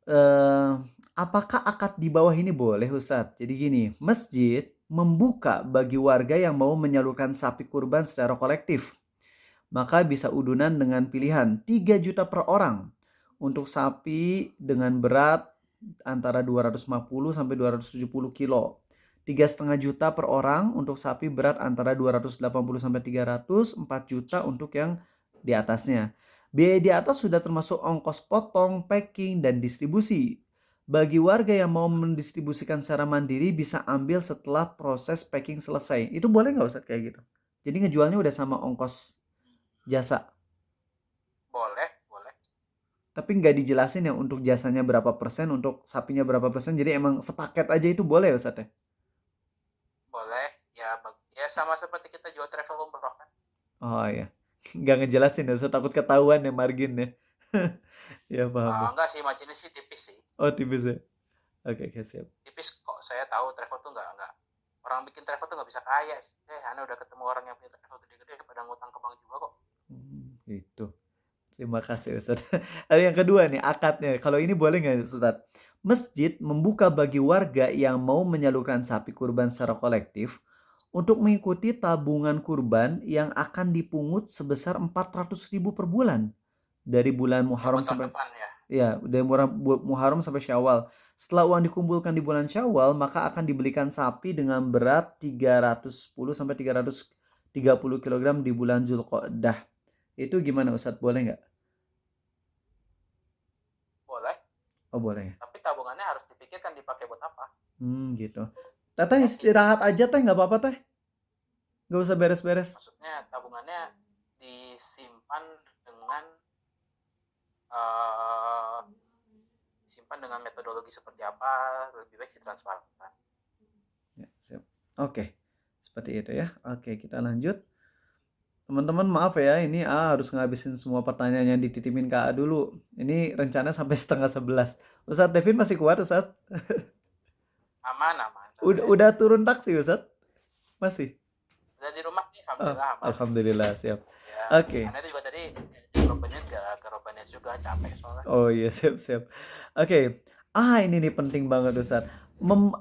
eh, Apakah akad di bawah ini boleh Ustadz? Jadi gini, masjid membuka bagi warga yang mau menyalurkan sapi kurban secara kolektif. Maka bisa udunan dengan pilihan 3 juta per orang untuk sapi dengan berat antara 250 sampai 270 kilo. 3,5 juta per orang untuk sapi berat antara 280 sampai 300, 4 juta untuk yang di atasnya. Biaya di atas sudah termasuk ongkos potong, packing, dan distribusi. Bagi warga yang mau mendistribusikan secara mandiri bisa ambil setelah proses packing selesai. Itu boleh nggak Ustadz kayak gitu? Jadi ngejualnya udah sama ongkos jasa. Boleh, boleh. Tapi nggak dijelasin ya untuk jasanya berapa persen, untuk sapinya berapa persen. Jadi emang sepaket aja itu boleh ya Ustadz ya? Boleh. Ya sama seperti kita jual travel umroh kan. Oh iya. Nggak ngejelasin ya Ustadz, takut ketahuan ya marginnya. Ya paham ya. Enggak sih, marginnya sih tipis sih. Oh tipis ya. Oke, oke siap. Tipis kok. Saya tahu travel tuh enggak. Orang bikin travel tuh nggak bisa kaya. Anda udah ketemu orang yang punya travel gede-gede pada ngutang ke bank juga kok. Gitu. Terima kasih Ustadz. Ada yang kedua nih, akadnya. Kalau ini boleh nggak Ustadz? Masjid membuka bagi warga yang mau menyalurkan sapi kurban secara kolektif untuk mengikuti tabungan kurban yang akan dipungut sebesar 400.000 per bulan dari bulan Ya Muharram buat tahun sampai depan ya. dari Muharram sampai Syawal. Setelah uang dikumpulkan di bulan Syawal, maka akan dibelikan sapi dengan berat 310 sampai 330 kg di bulan Zulqa'dah. Itu gimana Ustadz? Boleh nggak? Boleh. Oh boleh. Tapi tabungannya harus dipikirkan dipakai buat apa. Gitu. Teteh istirahat aja teh, nggak apa-apa teh. Nggak usah beres-beres. Maksudnya tabungannya disimpan dengan uh, metodologi seperti apa, lebih baik ditransparan. Ya, siap. Oke. Seperti itu ya. Oke, kita lanjut. Teman-teman maaf ya, ini A harus ngabisin semua pertanyaan yang dititipin ke A dulu. Ini rencana sampai setengah 11. Ustadz Devin masih kuat Ustadz? Aman. Udah turun taksi Ustadz? Masih? Udah di rumah nih, alhamdulillah aman. Alhamdulillah, siap. Ya, Oke. Anda juga tadi ke Robanes juga capek soalnya. Oh iya, siap. Oke. Ini nih penting banget Ustadz.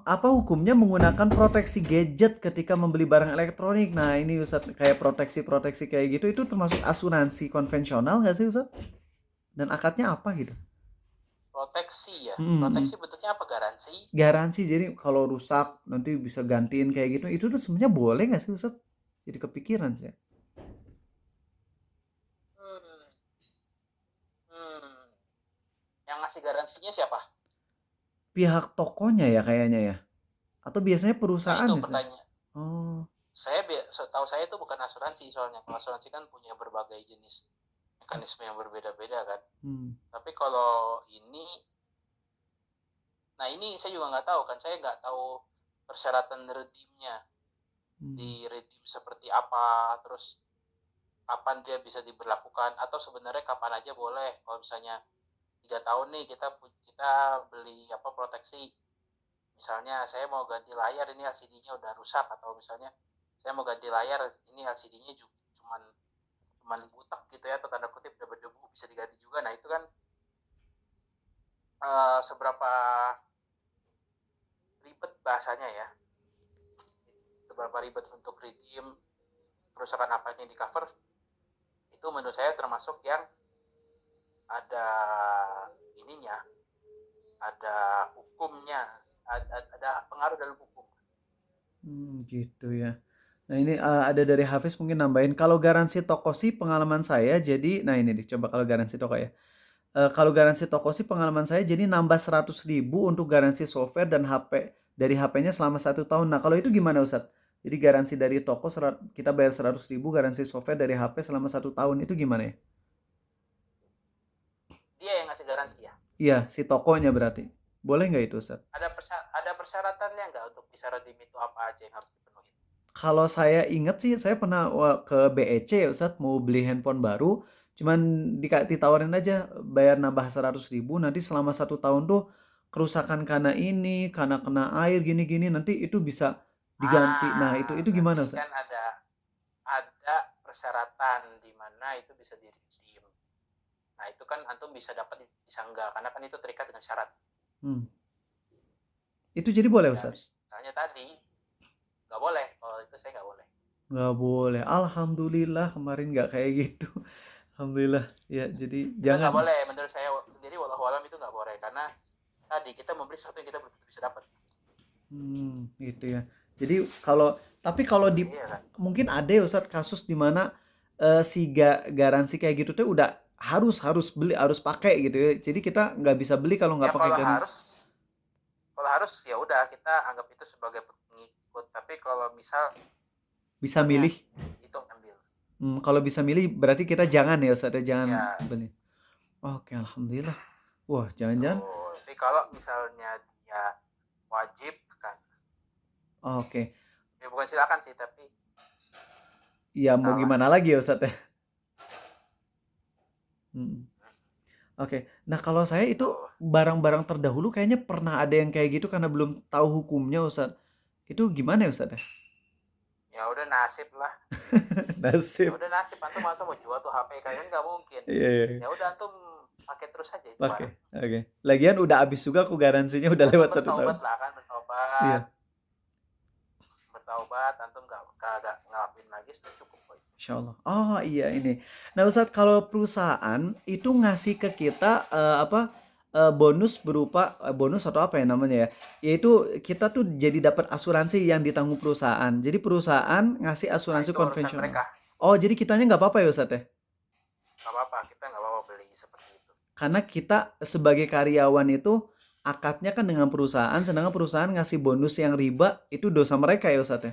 Apa hukumnya menggunakan proteksi gadget ketika membeli barang elektronik? Nah ini Ustadz, kayak proteksi kayak gitu, itu termasuk asuransi konvensional nggak sih Ustadz? Dan akadnya apa gitu? Proteksi ya. Hmm. Proteksi bentuknya apa? Garansi? Garansi, jadi kalau rusak nanti bisa gantiin kayak gitu. Itu tuh sebenarnya boleh nggak sih Ustadz? Jadi kepikiran sih. Yang ngasih garansinya siapa? Pihak tokonya ya kayaknya ya. Atau biasanya Nah perusahaan itu ya? pertanyaan. Oh. Tahu saya itu bukan asuransi soalnya. Kalau asuransi kan punya berbagai jenis mekanisme yang berbeda-beda kan. Tapi kalau ini, nah ini saya juga nggak tahu kan. Saya nggak tahu persyaratan redeemnya. Di redeem seperti apa, terus kapan dia bisa diberlakukan, atau sebenarnya kapan aja boleh. Kalau misalnya 3 tahun nih kita beli proteksi, misalnya saya mau ganti layar, ini LCD-nya udah rusak, atau misalnya saya mau ganti layar, ini LCD-nya cuman butak gitu ya, atau tanda kutip udah berdebu, bisa diganti juga. Nah itu kan seberapa ribet bahasanya ya, seberapa ribet untuk redeem, perusahaan apa yang di cover, itu menurut saya termasuk yang ada ininya, ada hukumnya, ada pengaruh dalam hukum. Gitu ya. Nah ini ada dari Hafiz mungkin nambahin, kalau garansi toko sih pengalaman saya jadi, nah ini dicoba kalau garansi toko ya. Kalau garansi toko sih pengalaman saya jadi nambah 100.000 untuk garansi software dan HP dari HP-nya selama 1 tahun. Nah kalau itu gimana Ustadz? Jadi garansi dari toko kita bayar 100.000, garansi software dari HP selama 1 tahun, itu gimana ya? Dia yang ngasih garansi ya? Iya, si tokonya berarti. Boleh nggak itu Ustadz? Ada persyaratannya nggak untuk bisa redeem itu, apa aja yang harus dipenuhi? Kalau saya ingat sih, saya pernah ke BEC ya Ustadz, mau beli handphone baru, cuman ditawarin aja bayar nambah 100.000, nanti selama 1 tahun tuh kerusakan karena ini, karena kena air gini-gini, nanti itu bisa diganti. Nah itu gimana Ustadz? Kan ada persyaratan di mana itu bisa di redeem. Nah itu kan antum bisa dapat, bisa enggak, karena kan itu terikat dengan syarat. Itu jadi boleh Ustadz? Misalnya tadi nggak boleh, kalau itu saya nggak boleh. Nggak boleh. Alhamdulillah kemarin nggak kayak gitu. Alhamdulillah ya, jadi jangan. Nggak boleh, menurut saya sendiri wallahu alam itu nggak boleh, karena tadi kita membeli sesuatu yang kita belum bisa dapat. Gitu ya. Jadi kalau di Iya, kan? mungkin ada ya Ustadz kasus di mana si garansi kayak gitu tuh udah harus beli, harus pakai gitu ya. Jadi kita nggak bisa beli kalau nggak pakai garansi. Kalau harus ya udah kita anggap itu sebagai pengikut. Tapi kalau misalnya Bisa milih. itu ambil. Kalau bisa milih berarti kita jangan ya Ustaz ya, jangan Ya, beli. Oke, alhamdulillah. Wah, jangan-jangan. tuh. Tapi kalau misalnya dia wajib kan, Oke. ya bukan silakan sih, tapi Ya mau salah. gimana lagi ya Ustaz ya. Mm. Oke. Nah, kalau saya itu Tuh. barang-barang terdahulu kayaknya pernah ada yang kayak gitu karena belum tahu hukumnya Ustaz. Itu gimana ya Ustaz ya? Ya udah nasib lah. Ya Nasib. udah nasib, antum masa mau jual tuh HP kalian nggak mungkin. Iya, iya, iya. Ya udah antum pakai terus aja itu Pakai. barang. Oke. Lagian udah habis juga aku garansinya udah Antum lewat 1 tahun. bertaubat lah kan, bertaubat. Iya. Bertaubat, antum nggak ngelakuin lagi, sudah cukup kok. Insya Allah. Oh iya ini. Nah Ustadz, kalau perusahaan itu ngasih ke kita bonus berupa bonus atau apa ya namanya ya? Yaitu kita tuh jadi dapat asuransi yang ditanggung perusahaan. Jadi perusahaan ngasih Nah asuransi itu urusan konvensional. mereka. Oh jadi kitanya nggak apa-apa ya Ustadz ya? Nggak apa-apa, kita nggak apa-apa beli seperti itu. Karena kita sebagai karyawan itu akadnya kan dengan perusahaan, sedangkan perusahaan ngasih bonus yang riba itu dosa mereka ya Ustadz ya?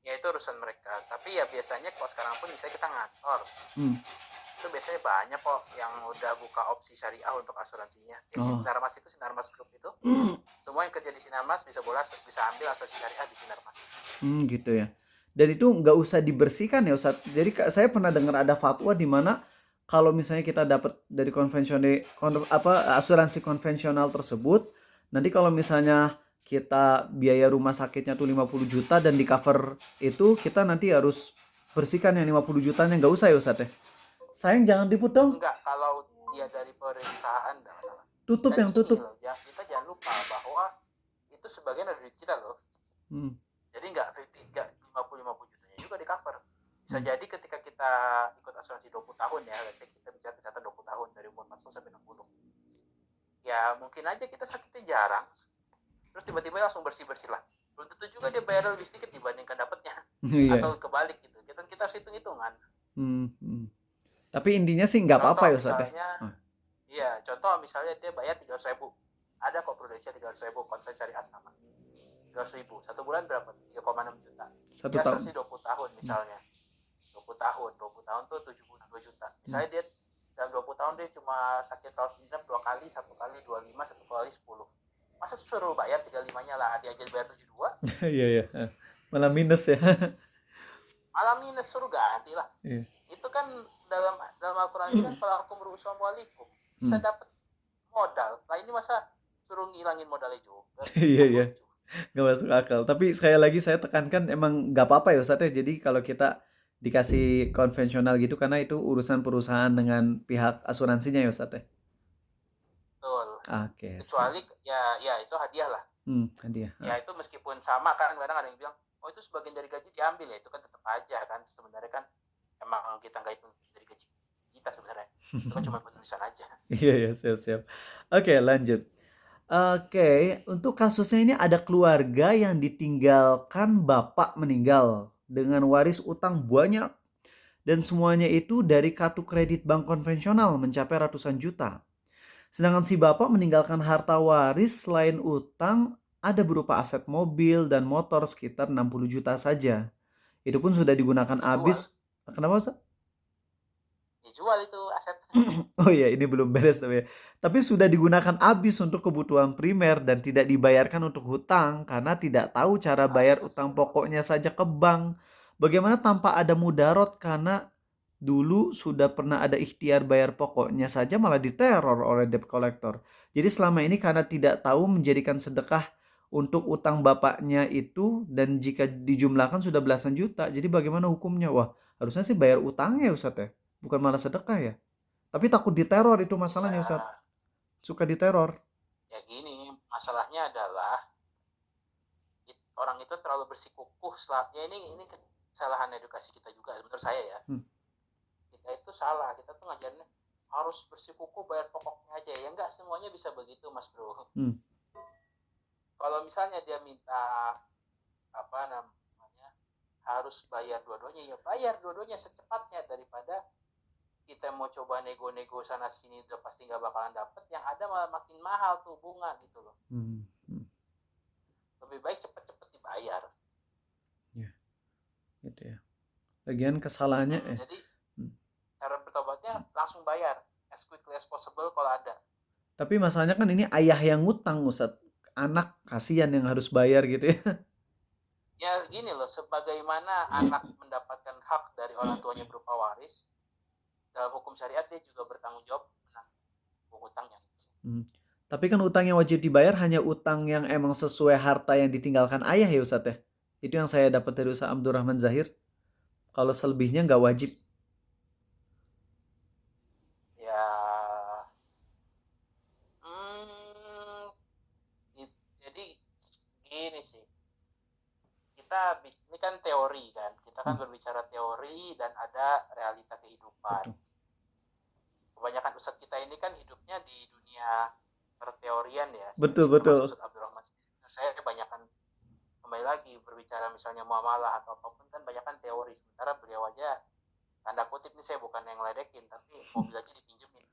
Ya itu urusan mereka. Tapi ya biasanya kalau sekarang pun misalnya kita ngantor, Hmm. itu biasanya banyak kok yang udah buka opsi syariah untuk asuransinya. Ya Oh. Sinarmas itu, Sinarmas Group itu, semua yang kerja di Sinarmas bisa ambil asuransi syariah di Sinarmas. Gitu ya. Dan itu nggak usah dibersihkan ya Ustadz. Jadi saya pernah dengar ada fatwa di mana kalau misalnya kita dapat dari asuransi konvensional tersebut, nanti kalau misalnya kita biaya rumah sakitnya tuh 50 juta dan di cover itu kita nanti harus bersihkan yang 50 jutanya, nggak usah ya Ustadz ya. Sayang jangan diput dong. Enggak, kalau dia dari perusahaan enggak masalah. Tutup Dan yang tutup. loh, ya, kita jangan lupa bahwa itu sebagian dari duit kita loh. Jadi enggak 50 jutanya juga di cover. Bisa jadi ketika kita ikut asuransi 20 tahun ya, kita bicara kesehatan 20 tahun dari umur 40 sampai 60. Ya mungkin aja kita sakitnya jarang, terus tiba-tiba langsung bersih-bersih lah. Belum tentu juga dia bayar lebih sedikit dibandingkan dapatnya. Atau kebalik gitu. Kita harus hitung-hitungan. Tapi intinya sih nggak apa-apa ya Ustadz ya. Iya, contoh misalnya dia bayar 300.000. Ada kok Prudensia 300.000, konven syariah sama. 300.000. 1 bulan berapa? 3,6 juta. 1 dia tahun. asuransi 20 tahun misalnya. 20 tahun tuh 72 juta. Misalnya dia dalam 20 tahun dia cuma sakit rawat inap 2 kali, 1 kali 25, 1 kali 10. Masa suruh bayar 35-nya lah, dia aja bayar 72. Iya. Malah minus ya. Malah minus, suruh ganti lah. Iya. Itu kan dalam Al-Quran ini kan kalau aku berusaha walikum bisa dapat modal. Lah ini masa suruh ngilangin modalnya juga. Iya. Nggak masuk akal. Tapi sekali lagi saya tekankan emang nggak apa-apa ya Ustadz ya. Jadi kalau kita dikasih konvensional gitu karena itu urusan perusahaan dengan pihak asuransinya ya Ustadz ya. Betul. Oke. Kecuali ya itu hadiah lah. Hadiah. Ya itu meskipun sama kan kadang ada yang bilang, oh itu sebagian dari gaji diambil ya, itu kan tetap aja kan sebenarnya kan emang kita nggak hitung dari gaji kita sebenarnya. Itu kan cuma penulisan aja. Iya, siap. Oke, lanjut. Oke, untuk kasusnya ini ada keluarga yang ditinggalkan bapak meninggal dengan waris utang banyak dan semuanya itu dari kartu kredit bank konvensional mencapai ratusan juta. Sedangkan si bapak meninggalkan harta waris selain utang ada berupa aset mobil dan motor sekitar 60 juta saja. Itu pun sudah digunakan habis. Kenapa Ustaz? Dijual itu aset. Oh iya, ini belum beres tapi ya. Tapi sudah digunakan habis untuk kebutuhan primer dan tidak dibayarkan untuk hutang karena tidak tahu cara bayar utang pokoknya saja ke bank. Bagaimana tanpa ada mudarat karena dulu sudah pernah ada ikhtiar bayar pokoknya saja malah diteror oleh debt collector. Jadi selama ini karena tidak tahu menjadikan sedekah untuk utang bapaknya itu dan jika dijumlahkan sudah belasan juta. Jadi bagaimana hukumnya? Wah, harusnya sih bayar utangnya Ustaz ya. Bukan malah sedekah ya. Tapi takut diteror itu masalahnya Ustaz. Suka diteror. Ya gini, masalahnya adalah orang itu terlalu bersikukuh. Ya ini kesalahan edukasi kita juga menurut saya ya. Kita itu salah, kita tuh ngajarinnya harus bersikukuh bayar pokoknya aja. Ya enggak semuanya bisa begitu Mas Bro. Kalau misalnya dia minta harus bayar dua-duanya, ya bayar dua-duanya secepatnya daripada kita mau coba nego-nego sana sini udah pasti nggak bakalan dapet, yang ada malah makin mahal tuh bunga gitu loh. lebih baik cepet-cepet dibayar. Gitu ya. Lagian kesalahannya Jadi hmm. cara bertobatnya langsung bayar as quickly as possible kalau ada. Tapi masalahnya kan ini ayah yang ngutang, Ustaz. Anak kasihan yang harus bayar gitu ya. Ya gini loh, sebagaimana anak mendapatkan hak dari orang tuanya berupa waris, dalam hukum syariat dia juga bertanggung jawab menanggung hutangnya. Tapi kan utang yang wajib dibayar hanya utang yang emang sesuai harta yang ditinggalkan ayah ya Ustaz ya. Itu yang saya dapat dari Ustaz Abdurrahman Zahir. Kalau selebihnya nggak wajib. Ya, hmm, jadi gini sih, kita ini kan teori kan, kita kan berbicara teori dan ada realita kehidupan. Betul. Kebanyakan ustadz kita ini kan hidupnya di dunia perteorian ya. Betul. Ustadz Abdurrahman saya kebanyakan kembali lagi berbicara misalnya muamalah atau apapun kan kebanyakan teori, sementara beliau aja tanda kutip nih, saya bukan yang ngeledekin, tapi mobil aja dipinjemin,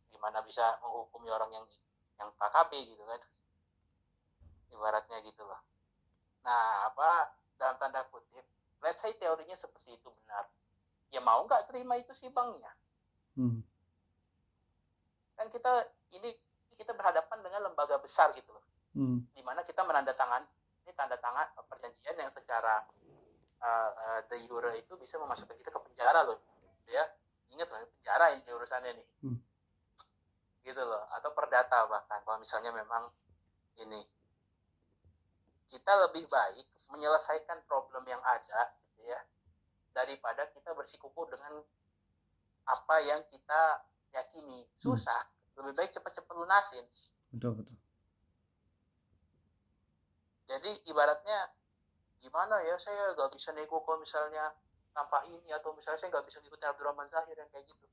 gimana bisa menghukumi orang yang KKB gitu kan, ibaratnya gitu loh. Nah, dalam tanda kutip, let's say teorinya seperti itu benar, ya mau nggak terima itu si banknya? Kan kita berhadapan dengan lembaga besar gitu loh, di mana kita menandatangan perjanjian yang secara de jure itu bisa memasukkan kita ke penjara loh, ya. Ingat loh, penjara ini urusannya nih, gitu loh, atau perdata bahkan kalau misalnya memang ini. Kita lebih baik menyelesaikan problem yang ada, gitu ya, daripada kita bersikukuh dengan apa yang kita yakini susah. Lebih baik cepat-cepat lunasin. Betul. Jadi ibaratnya gimana ya, saya nggak bisa nego kalau misalnya tanpa ini, atau misalnya saya nggak bisa ngikutin Abdurrahman Zahir yang kayak gitu.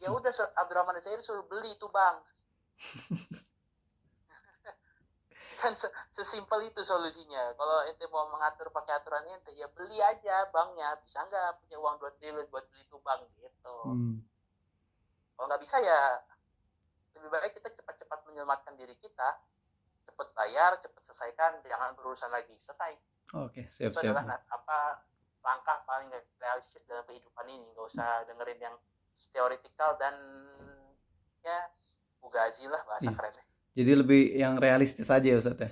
Ya udah, Abdurrahman Zahir suruh beli itu bang. Kan sesimpel itu solusinya. Kalau ente mau mengatur pakai aturan ente, ya beli aja banknya. Bisa nggak punya uang 2 triliun buat beli itu bank gitu. Kalau nggak bisa ya lebih baik kita cepat-cepat menyelamatkan diri kita, cepat bayar, cepat selesaikan, jangan berurusan lagi, selesai. Oke, siap. Itu adalah langkah paling realistis dalam kehidupan ini. Nggak usah dengerin yang teoretikal dan ya fugazi lah bahasa kerennya. Jadi lebih yang realistis aja ya Ustaz ya.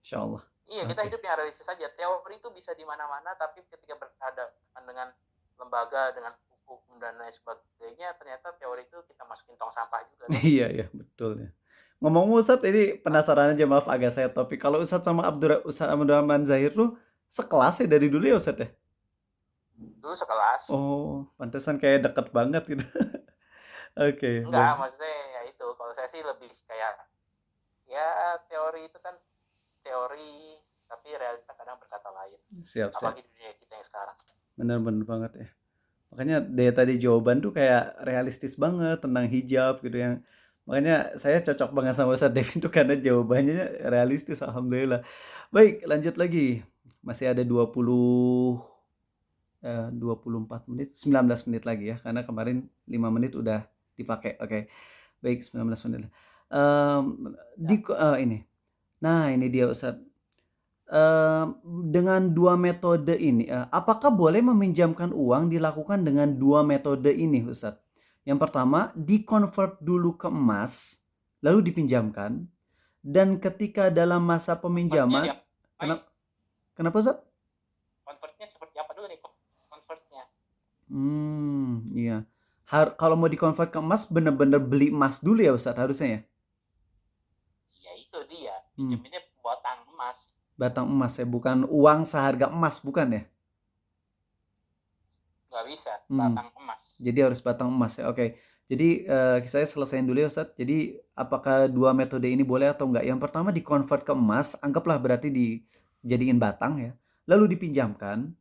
Insyaallah. Iya, kita hidup yang realistis saja. Teori itu bisa di mana-mana, tapi ketika berhadapan dengan lembaga, dengan hukum dan lain sebagainya, ternyata teori itu kita masukin tong sampah juga. Iya, betul ya. Ngomong Ustaz, ini penasaran aja, maaf agak saya topik. Kalau Ustaz sama Ustaz Abdurrahman Zahir tuh sekelas ya dari dulu ya Ustaz ya? Dulu sekelas. Oh, pantesan kayak deket banget gitu. Oke. Enggak, maksudnya ya itu. Kalau saya sih lebih kayak, ya teori itu kan teori, tapi realita kadang berkata lain. Siap. Apalagi di dunia kita yang sekarang. Bener banget ya. Makanya dari tadi jawaban tuh kayak realistis banget tentang hijab gitu yang makanya saya cocok banget sama Ustaz Devin tuh karena jawabannya realistis, alhamdulillah. Baik, lanjut lagi. Masih ada 24 menit, 19 menit lagi ya, karena kemarin 5 menit udah dipakai. Oke. Baik, 19 menit. Ini. Nah, ini dia Ustaz. Dengan dua metode ini, apakah boleh meminjamkan uang dilakukan dengan dua metode ini, Ustaz? Yang pertama, di-convert dulu ke emas, lalu dipinjamkan. Dan ketika dalam masa peminjaman, kenapa Ustaz? Convertnya seperti apa dulu nih convertnya? Iya. Kalau mau di-convert ke emas, bener-bener beli emas dulu ya Ustaz harusnya ya? Ya itu dia, pinjeminnya batang emas. Batang emas ya, bukan uang seharga emas, bukan ya? Nggak bisa, batang emas. Jadi harus batang emas ya, oke. Jadi saya selesaiin dulu ya Ustaz. Jadi apakah dua metode ini boleh atau enggak? Yang pertama di-convert ke emas, anggaplah berarti dijadiin batang ya. Lalu dipinjamkan.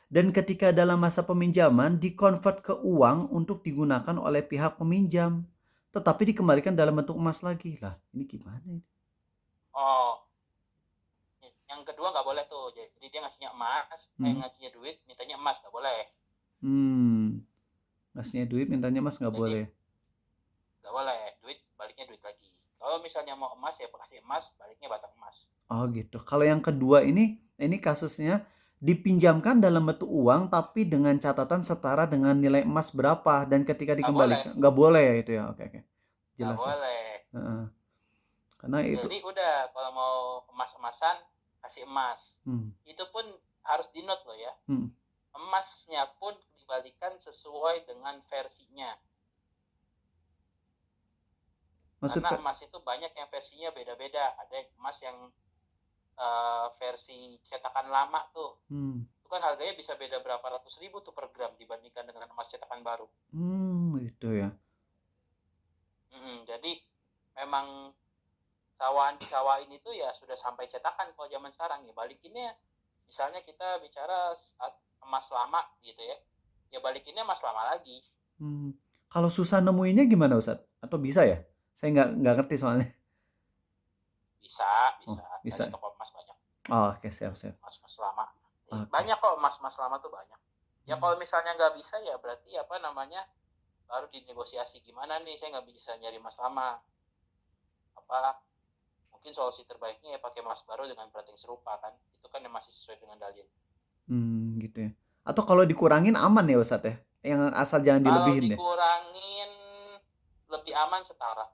Dan ketika dalam masa peminjaman di-convert ke uang untuk digunakan oleh pihak peminjam. Tetapi dikembalikan dalam bentuk emas lagi. Lah, ini gimana ini? Oh, yang kedua nggak boleh tuh. Jadi dia ngasihnya emas, ngasihnya duit, mintanya emas, nggak boleh. Ngasihnya duit, mintanya emas nggak boleh. Nggak boleh, duit baliknya duit lagi. Kalau misalnya mau emas ya kasih emas, baliknya batang emas. Oh gitu. Kalau yang kedua ini kasusnya dipinjamkan dalam bentuk uang tapi dengan catatan setara dengan nilai emas berapa dan ketika Nggak boleh, dikembalikan nggak boleh ya itu ya. Oke oke. nggak Jelas ya. boleh. Heeh. Karena itu. Jadi udah kalau mau emas-emasan kasih emas. Hmm. Itu pun harus di note loh ya. Hmm. Emasnya pun dibalikan sesuai dengan versinya. Karena emas itu banyak yang versinya beda-beda. Ada emas yang versi cetakan lama tuh. Itu kan harganya bisa beda berapa ratus ribu tuh per gram dibandingkan dengan emas cetakan baru. Gitu ya. Jadi memang disawain itu ya sudah sampai cetakan kalau zaman sekarang ya. Balikinnya misalnya kita bicara saat emas lama gitu ya. Ya balikinnya emas lama lagi. Kalau susah nemuinnya gimana Ustadz? Atau bisa ya? Saya nggak ngerti soalnya. Bisa. Bisa. Ada toko emas banyak. Oh, oke, siap. Emas lama. Okay. Banyak kok emas lama tuh banyak. Ya kalau misalnya nggak bisa ya berarti baru dinegosiasi gimana nih, saya nggak bisa nyari emas lama. Mungkin solusi terbaiknya ya pakai emas baru dengan berat yang serupa kan. Itu kan yang masih sesuai dengan dalil. Gitu ya. Atau kalau dikurangin aman ya Ustadz ya? Yang asal jangan dilebihin deh. Kalau dikurangin lebih aman setara.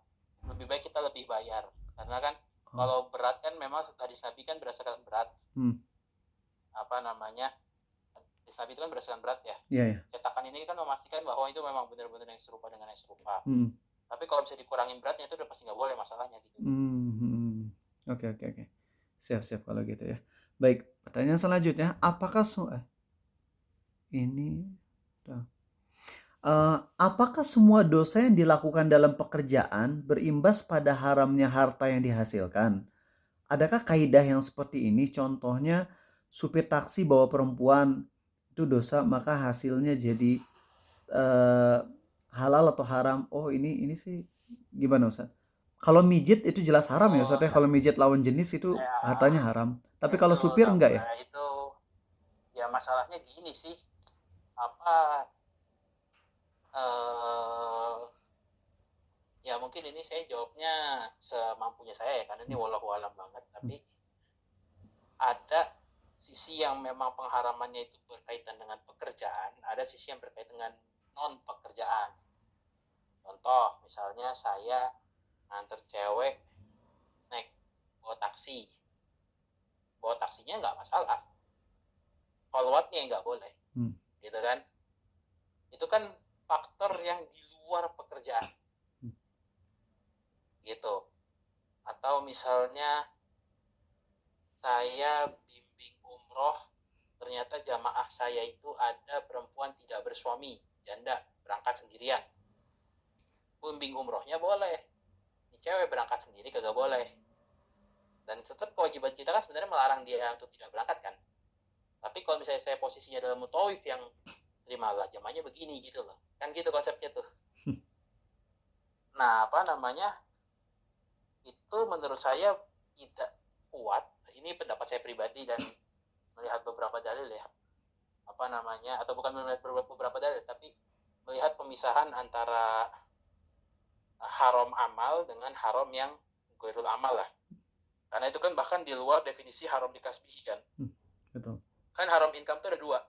Lebih baik kita lebih bayar. Karena kan kalau berat kan memang hadis Nabi kan berdasarkan berat. Hadis Nabi itu kan berdasarkan berat ya. Yeah. Cetakan ini kan memastikan bahwa itu memang benar-benar yang serupa dengan yang serupa. Tapi kalau bisa dikurangin beratnya itu udah pasti nggak boleh masalahnya gitu. Oke. Siap kalau gitu ya. Baik, pertanyaan selanjutnya, apakah semua dosa yang dilakukan dalam pekerjaan berimbas pada haramnya harta yang dihasilkan? Adakah kaidah yang seperti ini? Contohnya, supir taksi bawa perempuan itu dosa, maka hasilnya jadi halal atau haram? Oh, ini sih gimana Ustaz? Kalau mijit itu jelas haram ya Ustaz ya. Kalau mijit lawan jenis itu hartanya haram. Tapi kalau supir enggak ya? Itu ya masalahnya gini sih. Ya mungkin ini saya jawabnya semampunya saya ya, karena ini wallahu alam banget. Tapi ada sisi yang memang pengharamannya itu berkaitan dengan pekerjaan, ada sisi yang berkaitan dengan non pekerjaan. Contoh, misalnya saya nganter cewek naik bawa taksi. Bawa taksinya nggak masalah. Kolwatnya nggak boleh. Gitu kan. Itu kan faktor yang di luar pekerjaan. Gitu. Atau misalnya saya bimbing umroh, ternyata jamaah saya itu ada perempuan tidak bersuami, janda, berangkat sendirian. Bimbing umrohnya boleh. Ini cewek berangkat sendiri kagak boleh. Dan tetap kewajiban kita kan sebenarnya melarang dia untuk tidak berangkat kan. Tapi kalau misalnya saya posisinya dalam mutawif yang terimalah jamaahnya begini gitu loh. Kan gitu konsepnya tuh. Nah, itu menurut saya tidak kuat. Ini pendapat saya pribadi dan melihat beberapa dalil ya. Atau bukan melihat beberapa dalil, tapi melihat pemisahan antara haram amal dengan haram yang ghairul amal lah. Karena itu kan bahkan di luar definisi haram dikasbihi kan. Betul. Kan haram income itu ada dua.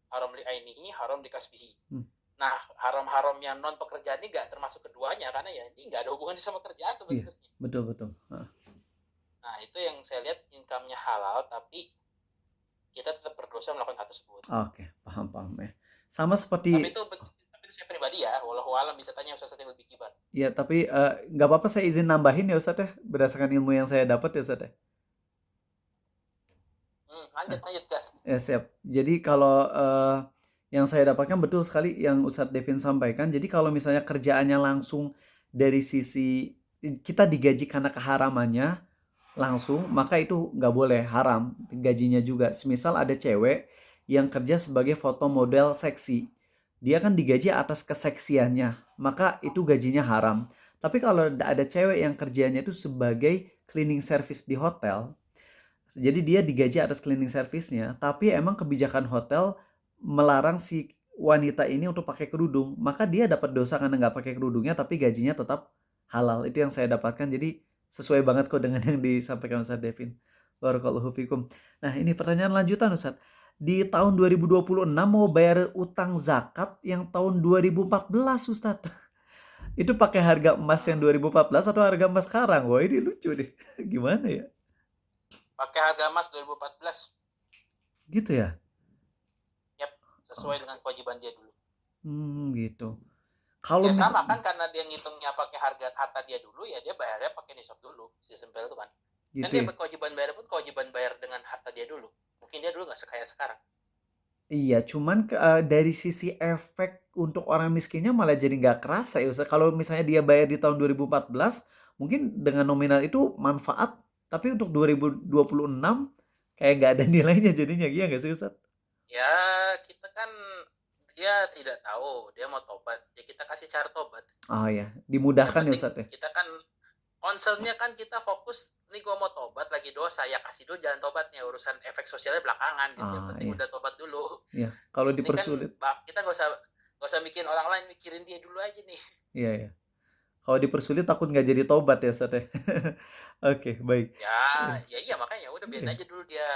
Haram li ainihi, haram dikasbihi. Nah, haram-haram yang non pekerjaan ini nggak termasuk keduanya, karena ya ini nggak ada hubungannya sama kerjaan sebenarnya. Iya, betul. Nah, itu yang saya lihat income-nya halal, tapi kita tetap berdosa melakukan hal tersebut. Oke, paham ya. Sama seperti. Tapi itu saya pribadi ya, wallahu alam, bisa tanya Ustaz yang lebih kibar. Iya, tapi nggak apa-apa saya izin nambahin ya Ustaz ya, berdasarkan ilmu yang saya dapat ya Ustaz ya. Lanjut gas. Ya siap. Jadi kalau yang saya dapatkan betul sekali yang Ustadz Devin sampaikan. Jadi kalau misalnya kerjaannya langsung dari sisi kita digaji karena keharamannya langsung, maka itu nggak boleh, haram gajinya juga. Semisal ada cewek yang kerja sebagai foto model seksi, dia kan digaji atas keseksiannya, maka itu gajinya haram. Tapi kalau ada cewek yang kerjanya itu sebagai cleaning service di hotel, jadi dia digaji atas cleaning service-nya, tapi emang kebijakan hotel melarang si wanita ini untuk pakai kerudung, maka dia dapat dosa karena nggak pakai kerudungnya, tapi gajinya tetap halal. Itu yang saya dapatkan. Jadi Sesuai banget kok dengan yang disampaikan Ustadz Devin. Barakallahu fikum. Nah, ini pertanyaan lanjutan Ustadz. Di tahun 2026 mau bayar utang zakat yang tahun 2014 Ustadz. Itu pakai harga emas yang Hmm, 2014 atau harga emas sekarang? Wah, ini lucu deh. Gimana ya? pakai harga emas 2014. Gitu ya? Yap, sesuai dengan kewajiban dia dulu. Gitu. Kalau Ya sama misal kan, karena dia ngitungnya pakai harta dia dulu, ya dia bayarnya pakai nisab dulu. Simpel itu kan. Kan gitu dia ya. kewajiban bayar pun kewajiban bayar dengan harta dia dulu. Mungkin dia dulu nggak sekaya sekarang. Iya, cuman dari sisi efek untuk orang miskinnya malah jadi nggak kerasa ya Ustaz. Kalau misalnya dia bayar di tahun 2014, mungkin dengan nominal itu manfaat, tapi untuk 2026 kayak nggak ada nilainya jadinya, iya nggak sih Ustaz? Ya kita kan, dia tidak tahu dia mau tobat, ya kita kasih cara tobat. Oh ya, Yang dimudahkan ya penting Ustaz ya. kita kan concernnya kan kita fokus, nih gue mau tobat lagi dosa, ya kasih dulu jalan tobatnya, urusan efek sosialnya belakangan gitu. Yang Ah penting iya, udah tobat dulu. iya. Kalau Ini kan dipersulit, kita gak usah bikin orang lain, mikirin dia dulu aja nih. iya ya. Kalau dipersulit takut nggak jadi tobat ya Ustaz ya. Oke, baik. Ya, Iya, ya iya, makanya udah biarin iya, aja dulu dia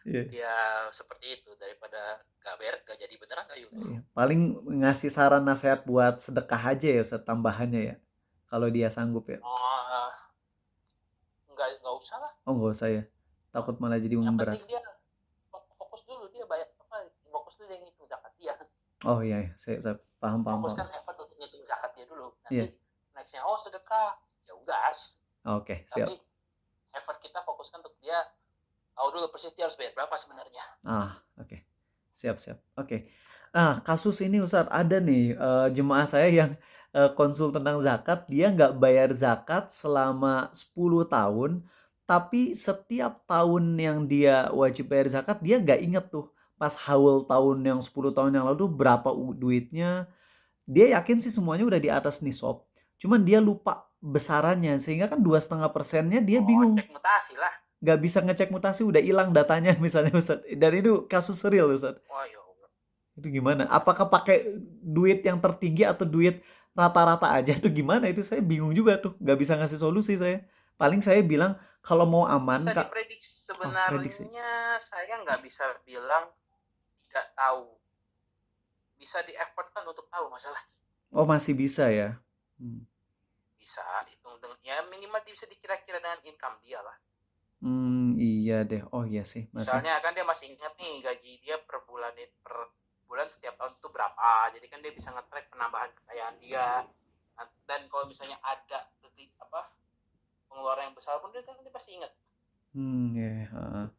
iya. dia seperti itu, daripada gak beres gak jadi beneran ayo. Iya. Paling ngasih saran nasihat buat sedekah aja ya Ustaz tambahannya ya. Kalau dia sanggup ya. Oh, nggak usah lah. Oh nggak usah ya. Takut malah jadi Yang penting memberat. dia fokus dulu, dia bayar apa, fokus dulu yang ngitung zakat dia. Oh iya, iya. Saya paham paham paham. Fokuskan effort untuk ngitung zakat dia dulu, nanti Iya. nextnya oh sedekah, ya udah. Oke, Tapi siap. effort kita fokuskan untuk dia tahu dulu persis dia harus bayar berapa sebenarnya. Oke. Siap siap. Oke. Nah, kasus ini Ustaz ada nih jemaah saya yang konsul tentang zakat, dia nggak bayar zakat selama 10 tahun, tapi setiap tahun yang dia wajib bayar zakat, dia nggak inget tuh pas haul tahun yang 10 tahun yang lalu tuh berapa duitnya. Dia yakin sih semuanya udah di atas nisab, cuman dia lupa besarannya sehingga kan 2,5%-nya dia Oh, bingung. cek mutasi lah. Nggak bisa ngecek mutasi, udah hilang datanya misalnya Ustaz. Dan itu kasus real Ustaz. Wah, ya Allah. Itu gimana? Apakah pakai duit yang tertinggi atau duit rata-rata aja tuh gimana? Itu saya bingung juga tuh. Nggak bisa ngasih solusi saya. Paling saya bilang kalau mau aman Bisa Kak. diprediksi Oh, prediksi. sebenarnya, saya nggak bisa bilang tidak tahu. Bisa di-effortkan untuk tahu masalah. Oh, masih bisa ya. Bisa hitung, ya minimal bisa dikira-kira dengan income dia lah. Iya deh. Oh iya sih, masih. Misalnya kan dia masih ingat nih gaji dia per bulan setiap tahun itu berapa, jadi kan dia bisa nge-track penambahan kekayaan dia. Dan kalau misalnya ada pengeluaran yang besar pun dia kan dia pasti ingat. Ya.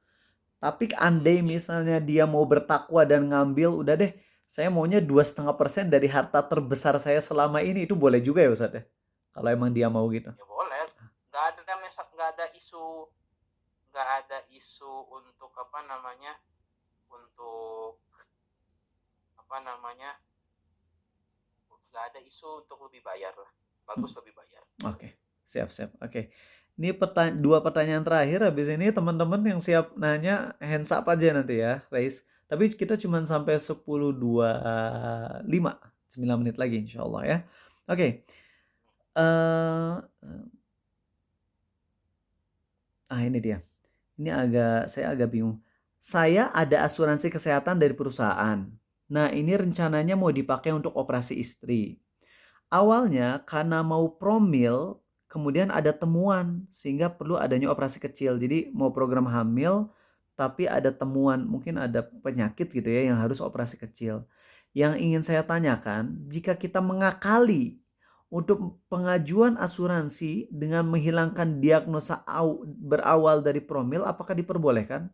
Tapi andai misalnya dia mau bertakwa dan ngambil, udah deh, saya maunya 2,5% dari harta terbesar saya selama ini, itu boleh juga ya Ustaz ya? Kalau emang dia mau gitu. Ya boleh, nggak ada isu untuk untuk nggak ada isu untuk lebih bayar lah, bagus lebih bayar. Oke, siap. Oke. Ini dua pertanyaan terakhir, habis ini teman-teman yang siap nanya hands up aja nanti ya, raise. Tapi kita cuma sampai 10.25, 9 menit lagi insya Allah ya. Oke. Ini dia. Saya agak bingung. Saya ada asuransi kesehatan dari perusahaan. Nah, ini rencananya mau dipakai untuk operasi istri. Awalnya karena mau promil, kemudian ada temuan sehingga perlu adanya operasi kecil. Jadi mau program hamil tapi ada temuan, mungkin ada penyakit gitu ya yang harus operasi kecil. Yang ingin saya tanyakan, jika kita mengakali untuk pengajuan asuransi dengan menghilangkan diagnosa berawal dari promil, apakah diperbolehkan?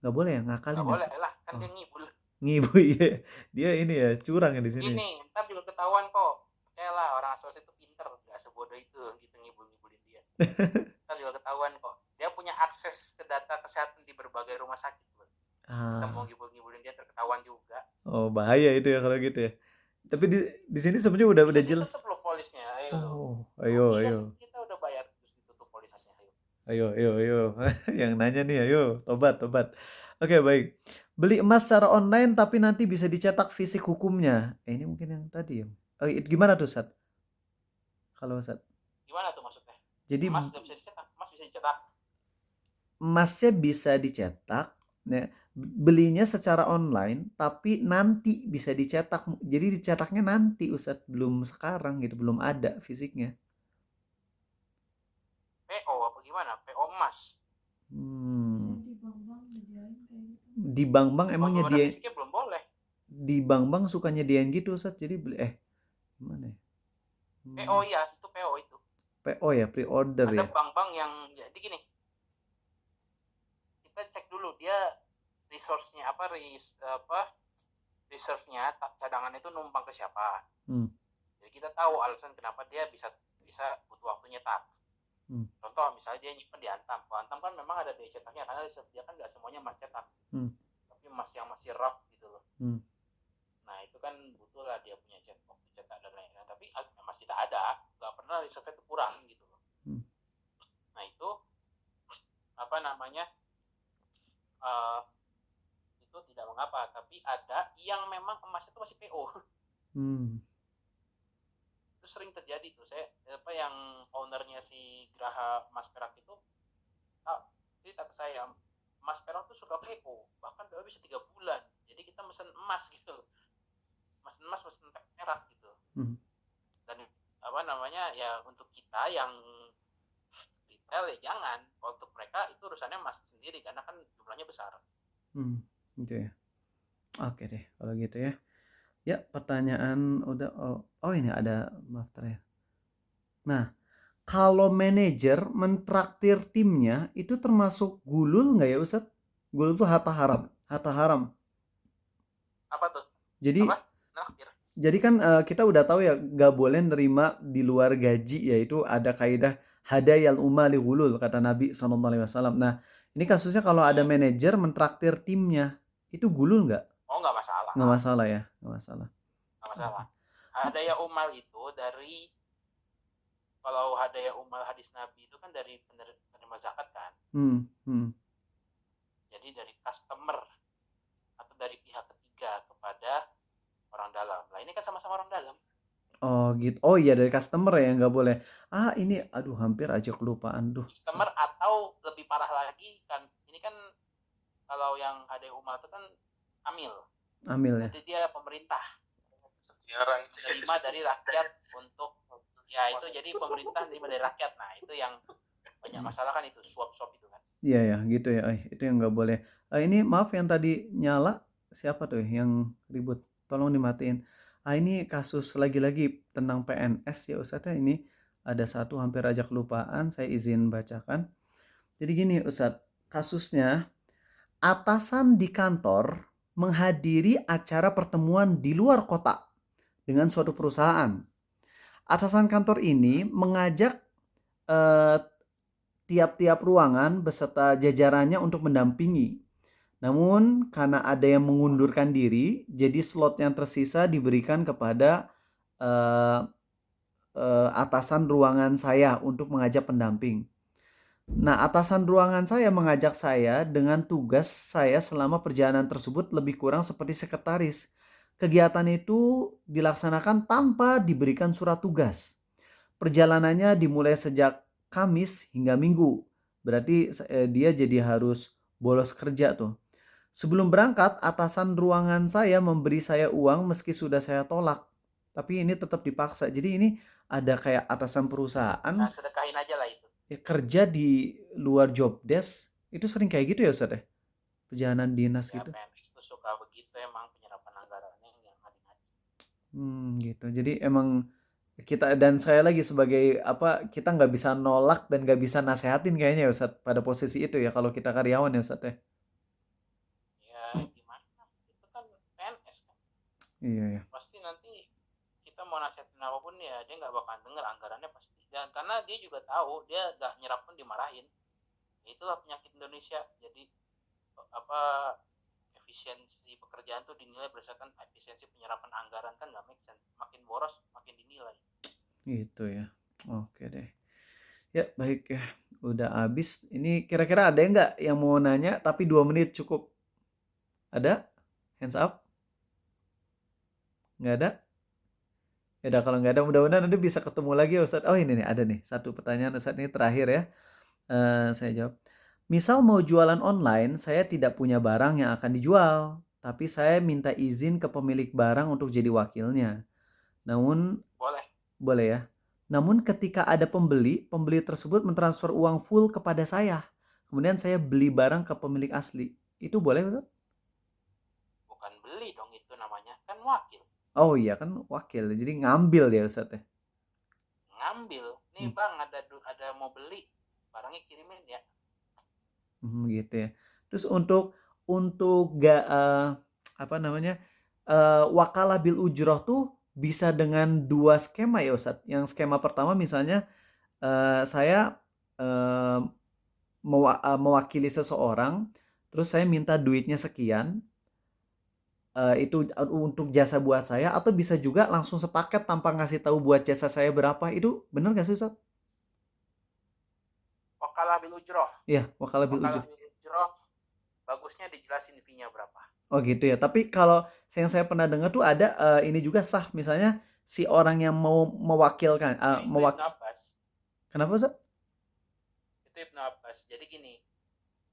Nggak boleh ya, ngakalin Nggak ya? boleh lah, kan Oh, dia ngibul. ngibu ya. Dia ini ya, curang ya di sini. Gini, ntar juga ketahuan kok. Lah orang asuransi itu pinter, nggak sebodoh itu gitu ngibul-ngibulin dia. Ntar juga ketahuan kok. Dia punya akses ke data kesehatan di berbagai rumah sakit. Kita mau ngibul-ngibulin dia terketahuan juga. Oh, bahaya itu ya kalau gitu ya. Tapi di sini sebenarnya udah Bisa jelas. ditutup loh polisnya, ayo. Oh, ayo. Kan kita udah bayar terus ditutup polisnya, ayo. Ayo. Yang nanya nih, ayo, tobat. Oke, baik. Beli emas secara online tapi nanti bisa dicetak fisik hukumnya. Ini mungkin yang tadi ya. Oh, gimana tuh, Sat? Kalau Sat? Gimana tuh maksudnya? Jadi Emas nggak bisa dicetak. Emas bisa dicetak. emasnya bisa dicetak, ya, belinya secara online, tapi nanti bisa dicetak. Jadi dicetaknya nanti Ustadz, belum sekarang gitu, belum ada fisiknya. PO apa gimana? PO emas. Hmm. Di bank-bank Kalau emang belum ada nyediain, fisiknya belum boleh. di bank-bank suka nyediain gitu Ustadz. Jadi beli gimana ya? PO ya, itu PO itu. PO ya, pre-order Ada ya. bank-bank yang jadi gini, kita cek dulu dia resource-nya apa reserve-nya cadangan itu numpang ke siapa. Hmm. Jadi kita tahu alasan kenapa dia bisa bisa butuh waktu nyetak. Contoh misalnya dia nyimpen di Antam. Kalau Antam kan memang ada biaya cetaknya karena dia kan nggak semuanya emas cetak. Tapi emas yang masih rough gitu loh. Nah itu kan butuh lah dia punya waktu cetak dan lain-lain. Tapi emas kita ada, nggak pernah reserve itu kurang gitu loh. Nah itu apa namanya itu tidak mengapa. Tapi ada yang memang emas itu masih PO. Itu sering terjadi tuh. Saya apa yang ownernya si Graha Mas Perak itu cerita ke saya, Mas Perak tuh suka PO, bahkan PO bisa 3 bulan. Jadi kita mesen emas gitu, mesen emas, mesen perak gitu. Dan apa namanya ya untuk kita yang retail ya jangan. Kalau untuk mereka itu urusannya emas sendiri karena kan jumlahnya besar. Gitu ya. Oke deh kalau gitu ya. Ya pertanyaan udah. Oh ini ada maaf ya. Nah, kalau manajer mentraktir timnya itu termasuk gulul nggak ya Ustadz? Gulul tuh harta haram. Harta haram. Apa tuh? Jadi Apa? Naktir. Jadi kan kita udah tahu ya gak boleh nerima di luar gaji, yaitu ada kaidah hadayal umali gulul kata Nabi SAW. Nah ini kasusnya kalau ada manajer mentraktir timnya itu gulul nggak? Oh nggak masalah. Nggak masalah ya, nggak masalah. Nggak masalah. Hadaya umal itu dari kalau hadaya umal hadis Nabi itu kan dari penerima zakat kan. Jadi dari customer atau dari pihak ketiga kepada orang dalam. Lah ini kan sama-sama orang dalam. Oh gitu. Oh iya dari customer ya nggak boleh. Ini aduh hampir aja kelupaan tuh. Customer atau lebih parah lagi kan ini kan kalau yang ada umat itu kan amil. Amil ya. Jadi dia pemerintah. Terima dari rakyat untuk ya itu jadi pemerintah terima dari rakyat. Nah itu yang banyak masalah kan itu suap-suap itu kan. Iya ya gitu ya. Itu yang nggak boleh. Ini maaf yang tadi nyala siapa tuh yang ribut? Tolong dimatiin. Ini kasus lagi-lagi tentang PNS ya Ustadz ya. Ini ada satu hampir aja kelupaan. Saya izin bacakan. Jadi gini Ustadz, kasusnya atasan di kantor menghadiri acara pertemuan di luar kota dengan suatu perusahaan. Atasan kantor ini mengajak tiap-tiap ruangan beserta jajarannya untuk mendampingi. Namun karena ada yang mengundurkan diri, jadi slot yang tersisa diberikan kepada atasan ruangan saya untuk mengajak pendamping. Nah, atasan ruangan saya mengajak saya dengan tugas saya selama perjalanan tersebut lebih kurang seperti sekretaris. Kegiatan itu dilaksanakan tanpa diberikan surat tugas. Perjalanannya dimulai sejak Kamis hingga Minggu. Berarti dia jadi harus bolos kerja tuh. Sebelum berangkat, atasan ruangan saya memberi saya uang meski sudah saya tolak. Tapi ini tetap dipaksa. Jadi ini ada kayak atasan perusahaan. Nah sedekahin aja lah itu. Ya, kerja di luar job desk. Itu sering kayak gitu ya Ustadz ya? Perjalanan dinas ya, gitu. PNS itu suka begitu emang penyerapan anggarannya yang hati-hati. Gitu. Jadi emang kita dan saya lagi sebagai kita nggak bisa nolak dan nggak bisa nasehatin kayaknya ya Ustadz pada posisi itu ya kalau kita karyawan ya Ustadz ya. Ya gimana? Itu kan PNS kan. Iya ya. Pasti nanti kita mau nasihatin apapun ya dia nggak bakalan denger anggarannya pasti. Dan karena dia juga tahu dia nggak nyerap pun dimarahin. Ya, itulah penyakit Indonesia. Jadi efisiensi pekerjaan tuh dinilai berdasarkan efisiensi penyerapan anggaran kan nggak make sense. Makin boros makin dinilai. Gitu ya. Oke deh. Ya baik ya. Udah habis. Ini kira-kira ada nggak yang mau nanya tapi 2 menit cukup? Ada? Hands up? Nggak ada? Ya udah kalau nggak ada mudah-mudahan nanti bisa ketemu lagi ya Ustadz. Oh ini nih ada nih satu pertanyaan Ustadz ini terakhir ya. Saya jawab. Misal mau jualan online, saya tidak punya barang yang akan dijual, tapi saya minta izin ke pemilik barang untuk jadi wakilnya. Namun Boleh. boleh ya. Namun ketika ada pembeli, pembeli tersebut mentransfer uang full kepada saya. Kemudian saya beli barang ke pemilik asli. Itu boleh Ustaz? Bukan beli dong itu namanya, kan wakil. Oh iya kan wakil, jadi ngambil ya Ustaz ya. Ngambil. Nih Hmm. Bang, ada mau beli, barangnya kirimin ya. Gitu ya. Terus untuk apa namanya wakalah bil ujroh tuh bisa dengan dua skema ya Ustadz. Yang skema pertama misalnya saya eh, mewakili seseorang, terus saya minta duitnya sekian, itu untuk jasa buat saya, atau bisa juga langsung sepaket tanpa ngasih tahu buat jasa saya berapa. Itu benar nggak sih Ustadz? Wakalah bil ujroh. Iya, wakalah bil Wakalah ujroh. bil ujroh, bagusnya dijelasin fee-nya berapa. Oh gitu ya. Tapi kalau yang saya pernah dengar tuh ada ini juga sah. Misalnya si orang yang mau mewakilkan, Nah, itu Ibnu Abbas. Kenapa Ustaz? Itu Ibnu Abbas. Jadi gini,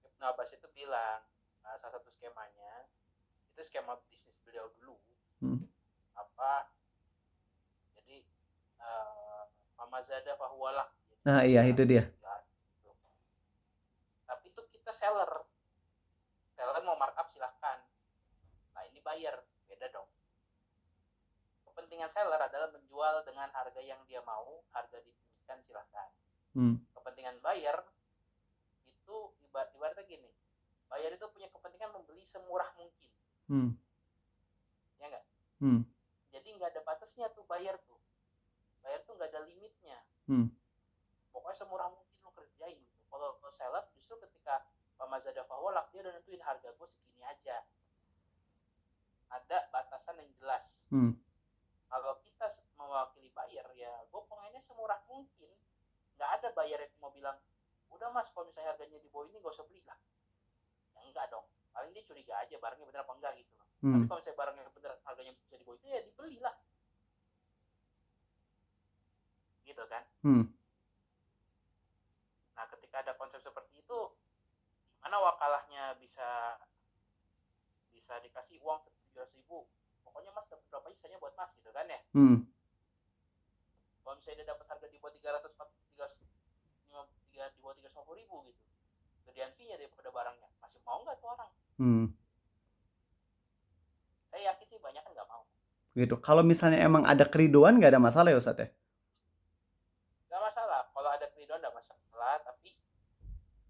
Ibnu Abbas itu bilang, salah satu skemanya, itu skema bisnis beliau dulu. Apa? Jadi, mamazada fahuwalah. Nah iya itu dia. Tapi itu kita seller. Seller mau markup silahkan. Nah ini buyer, beda dong. Kepentingan seller adalah menjual dengan harga yang dia mau, harga ditinggikan silahkan. Kepentingan buyer itu ibaratnya gini, buyer itu punya kepentingan membeli semurah mungkin. Ya nggak? Jadi nggak ada batasnya tuh buyer tuh nggak ada limitnya. Pokoknya semurah mungkin lo kerjain. Kalau seller justru ketika pamazada fawalak dia udah nentuin harga gue segini aja, ada batasan yang jelas. Kalau kita mewakili buyer ya gue pengennya semurah mungkin. Nggak ada buyer yang mau bilang udah mas kalau misalnya harganya di bawah ini gak usah beli lah. Ya enggak dong, paling dia curiga aja barangnya bener apa enggak gitu. Tapi kalau misalnya barangnya bener harganya bisa di bawah itu ya dibeli lah gitu kan. Nah ketika ada konsep seperti itu, gimana wakalahnya bisa dikasih uang 700.000, pokoknya mas dapat berapa sisanya buat mas gitu kan ya. Kalau misalnya dia dapat harga di bawah 350.000 gitu, gedean fee-nya daripada barangnya, masih mau nggak tuh orang? Saya yakin sih banyak kan nggak mau. Gitu. Kalau misalnya emang ada keriduan nggak ada masalah ya Ustadz ya? Nggak masalah. Kalau ada keriduan nggak masalah, tapi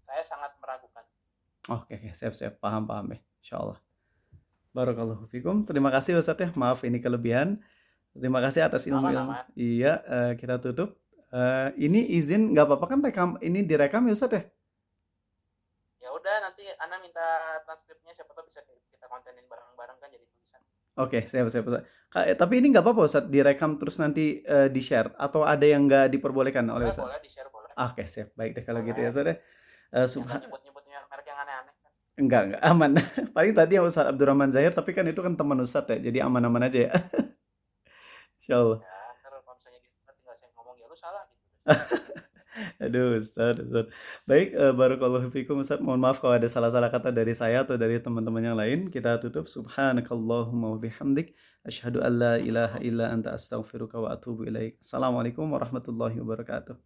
saya sangat meragukan. Oke, siap-siap. Paham ya. Insyaallah. Barakallahu fikum. Terima kasih Ustadz ya. Maaf ini kelebihan. Terima kasih atas ilmu-ilmu. Iya, kita tutup. Ini izin nggak apa-apa kan ini direkam ya Ustadz ya? Ya udah nanti Ana minta transkripnya, siapa tahu bisa kita kontenin bareng-bareng kan jadi tulisan. Oke, siap Ustadz. Tapi ini nggak apa-apa Ustadz direkam terus nanti di-share atau ada yang nggak diperbolehkan oleh Ustadz? Boleh di-share boleh. Oke, siap. Baik deh kalau gitu ya Ustadz ya. Nyebut-nyebutnya merek yang aneh-aneh kan. Enggak, aman. Paling tadi yang Ustadz Abdurrahman Zahir, tapi kan itu kan teman Ustadz ya, jadi aman-aman aja ya. Insyaallah. Ya, kalau misalnya gitu tinggal saya ngomong ya lu salah gitu. Aduh Ustadz. Baik, barakallahu fikum Ustadz. Mohon maaf kalau ada salah-salah kata dari saya atau dari teman-teman yang lain. Kita tutup. Subhanakallahumma wa bihamdik. Asyhadu an la ilaha illa anta astaghfiruka wa atubu ilaik. Assalamualaikum warahmatullahi wabarakatuh.